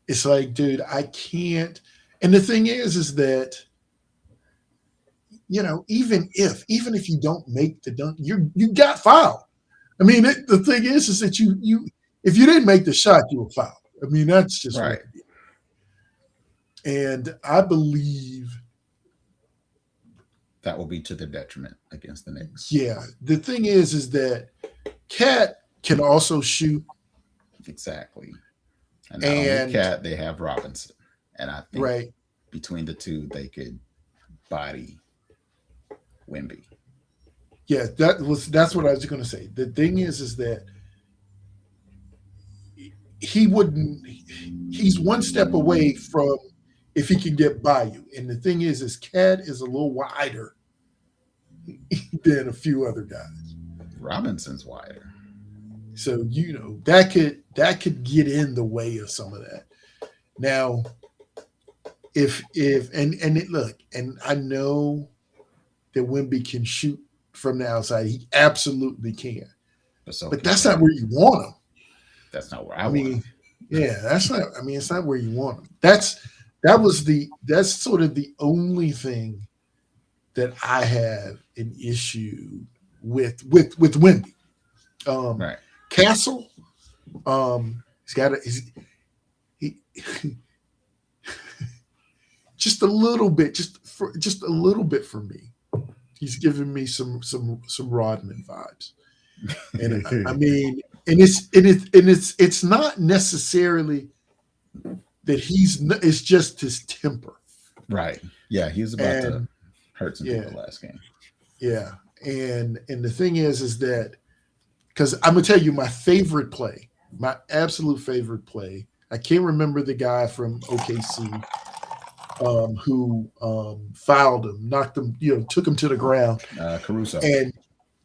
It's like, dude, I can't. And the thing is that, even if you don't make the dunk, you got fouled. I mean, the thing is that you if you didn't make the shot, you were fouled. I mean, that's just right. And I believe that will be to their detriment against the Knicks. Yeah. The thing is that Cat can also shoot. Exactly. And not only Cat, they have Robinson. And I think between the two, they could body Wemby. Yeah, that's what I was going to say. The thing is that he's one step away from if he can get by you. And the thing is Cat is a little wider than a few other guys. Robinson's wider. So, that could get in the way of some of that. Now, and I know that Wemby can shoot from the outside. He absolutely can. But that's not where you want him. That's not where I want him. Yeah, that's not. I mean, it's not where you want him. That's sort of the only thing that I have an issue with Wemby. Right. Castle, he's got he just a little bit, just a little bit for me. He's giving me some Rodman vibes, and I mean, and it's not necessarily that it's just his temper. Right. Yeah, he was about to hurt some people last game. Yeah, and the thing is that. Because I'm going to tell you my favorite play, my absolute favorite play. I can't remember the guy from OKC who fouled him, knocked him, took him to the ground. Caruso. And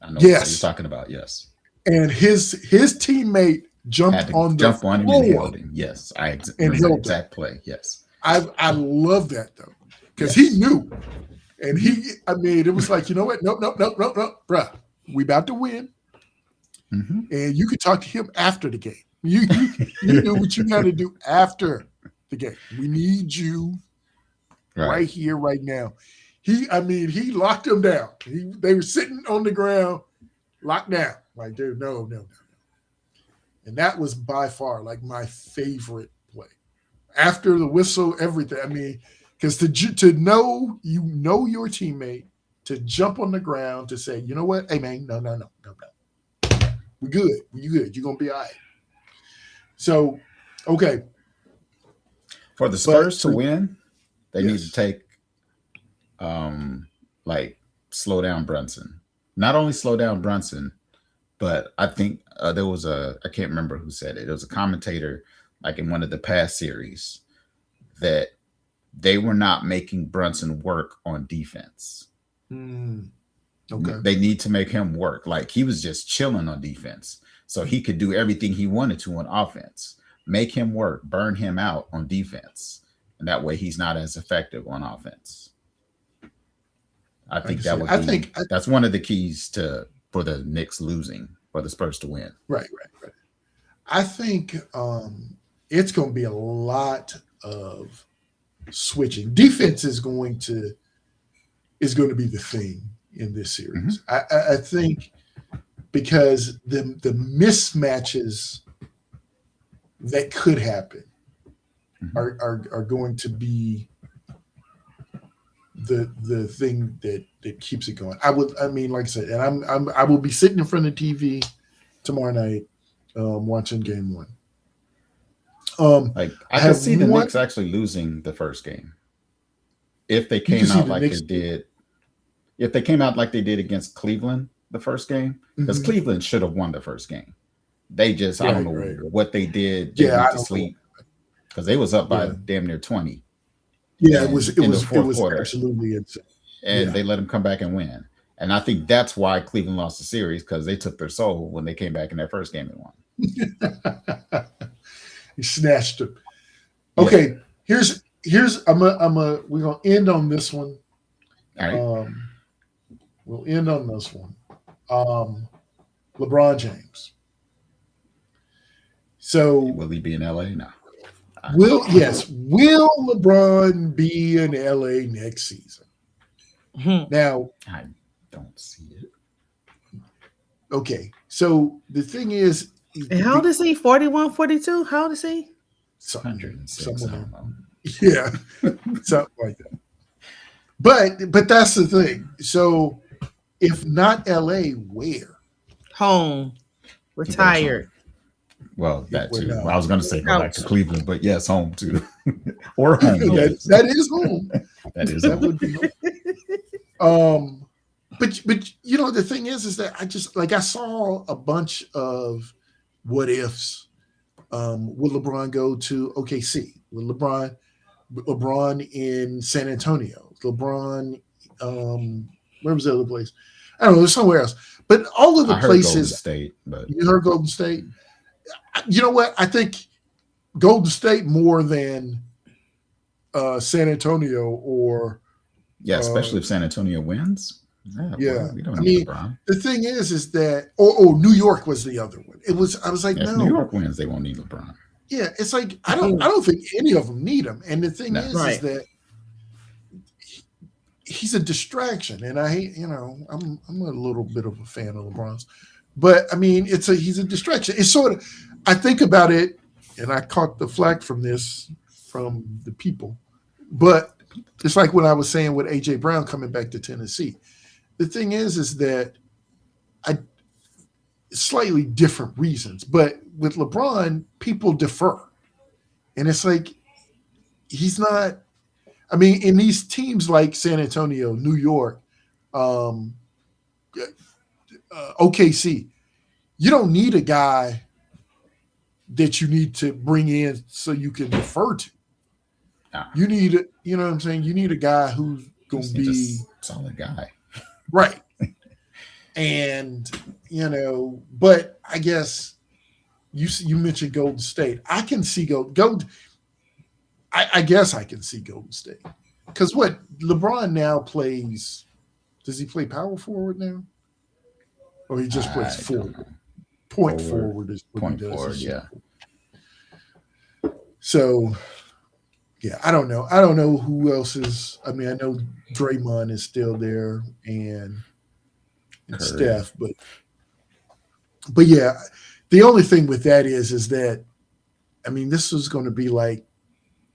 I know what you're talking about, yes. And his teammate jumped on him and held him. Yes, I remember the exact play, yes. I love that, though, because he knew. And it was like, you know what? Nope, bruh. We about to win. Mm-hmm. And you could talk to him after the game. You do what you got to do after the game. We need you right here, right now. He locked him down. They were sitting on the ground, locked down. Like, dude, no. And that was by far like my favorite play. After the whistle, everything. I mean, because to know your teammate, to jump on the ground, to say, you know what? Hey, man, no. We're good. You're going to be all right. So, okay. For the Spurs to win, they need to take, slow down Brunson. Not only slow down Brunson, but I think there was I can't remember who said it. It was a commentator, like in one of the past series, that they were not making Brunson work on defense. Okay. They need to make him work. Like, he was just chilling on defense, so he could do everything he wanted to on offense. Make him work, burn him out on defense, and that way he's not as effective on offense. I think that's one of the keys for the Knicks losing, for the Spurs to win. Right. I think it's going to be a lot of switching. Defense is going to be the thing in this series. I think because the mismatches that could happen are going to be the thing that keeps it going. Like I said, and I will be sitting in front of the TV tomorrow night watching game one. Like I I could have see the one. Knicks actually losing the first game if they You can came see out the like they Knicks. did. If they came out like they did against Cleveland the first game, because Mhm. Cleveland should have won the first game. They just I don't Right, know right. what they did. They Yeah, went I to don't know. sleep because they was up by Yeah, damn near 20 yeah. It was and it in the was it fourth was quarter, absolutely insane. and Yeah. they let them come back and win. And I think that's why Cleveland lost the series because they took their soul when they came back in that first game and won. He snatched him. Yeah. Okay, here's we're gonna end on this one. All right. We'll end on this one. LeBron James. So Will he be in LA? No. will LeBron be in LA next season? Now, I don't see it. okay. So the thing is, And how old is he? 41, 42? How old is he? 106. I don't know. Yeah, something like that. But that's the thing. So if not LA, where? Home. Retired. Well, that Well, too. no. I was going to say go back to Ouch. Cleveland, but yes, home too, or home. Yes. that is home. That is That home. would be home. But you know the thing is that I saw a bunch of what ifs. Will LeBron go to OKC? Will LeBron in San Antonio? LeBron, where was the other place? I don't know. There's somewhere else. But all of the I heard Golden places. State, but You heard Golden State. You know what? I think Golden State more than San Antonio or yeah, especially if San Antonio wins. Yeah. Well, we don't I need mean, LeBron. the thing is that New York was the other one. I was like, If no. New York wins, they won't need LeBron. Yeah, it's like I don't think any of them need him. And the thing No. is Right. that he's a distraction, and I hate. I'm a little bit of a fan of LeBron's, but I mean, he's a distraction. It's sort of I think about it, and I caught the flack from the people, but it's like when I was saying with AJ Brown coming back to Tennessee. The thing is that slightly different reasons, but with LeBron, people defer, and it's like he's not. I mean, in these teams like San Antonio, New York, OKC, you don't need a guy that you need to bring in so you can defer to. Nah. You need you know what I'm saying? You need a guy who's going to be just solid guy. right. And, but I guess you mentioned Golden State. I can see I guess I can see Golden State. Because what LeBron now plays, does he play power forward now? Or he just plays forward? Point forward is what Point he does. forward, yeah. So, yeah, I don't know. I don't know who else is. I mean, I know Draymond is still there and Steph, but yeah, the only thing with that is that, I mean, this is going to be like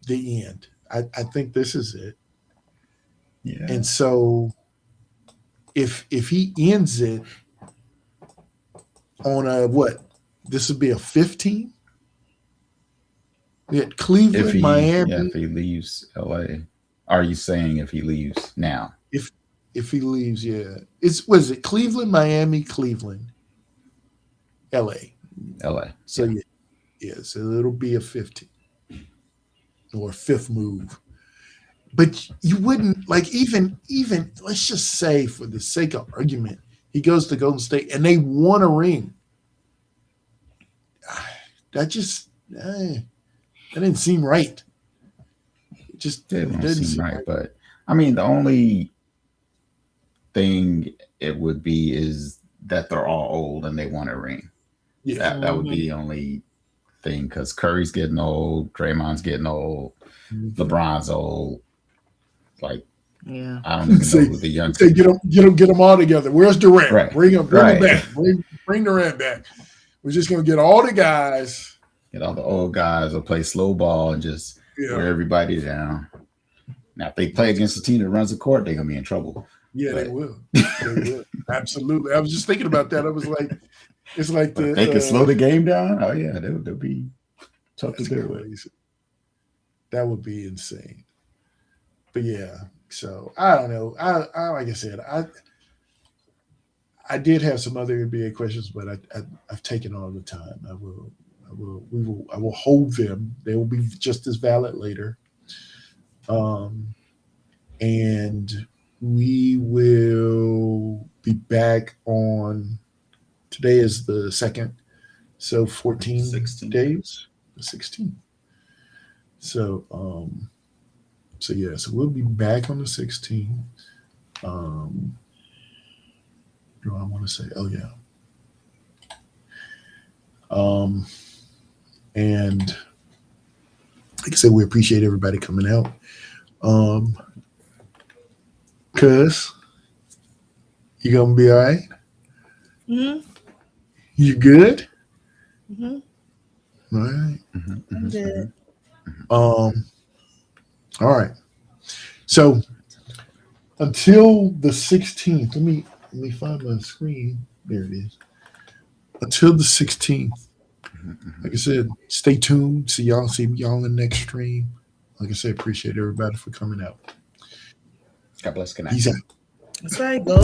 the end. I think this is it. Yeah. And so if he ends it on this would be a 15? We had Cleveland, Miami. Yeah, if he leaves LA. Are you saying if he leaves now? If he leaves, yeah. What is it? Cleveland, Miami, Cleveland, LA. So yeah, so it'll be a 15 or a fifth move. But you wouldn't even let's just say for the sake of argument, he goes to Golden State and they won a ring. That just that didn't seem right. It just Didn't didn't seem right. But I mean, the only thing it would be is that they're all old and they want a ring. Yeah, That would be the only thing because Curry's getting old, Draymond's getting old, LeBron's old. Like, yeah, I don't even know who the young say get them all together. Where's Durant? Right. Bring him Right. back. Bring Durant back. We're just gonna get all the guys. Get all the old guys will play slow ball and just wear everybody down. Now, if they play against a team that runs the court, they're gonna be in trouble. Yeah, they will. They will. Absolutely. I was just thinking about that. I was like, it's like If they can slow the game down. Oh yeah, they'll be. Tough to That's do it. crazy. That would be insane. But yeah, so I don't know. I like I said, I did have some other NBA questions, but I've taken all the time. I will hold them. They will be just as valid later. Um, and we will be back on. Today is the second, so 14 16. days, the 16th. So so yeah, so we'll be back on the 16th. Do I want to say? Oh yeah. And like I said, we appreciate everybody coming out. Cuz you gonna be all right? Mm-hmm. You good? Mm-hmm. All right. I'm good. All right. So until the 16th, let me find my screen. There it is. Until the 16th, like I said, stay tuned. See y'all in the next stream. Like I said, appreciate everybody for coming out. God bless. Good night. Peace out. That's right. Go.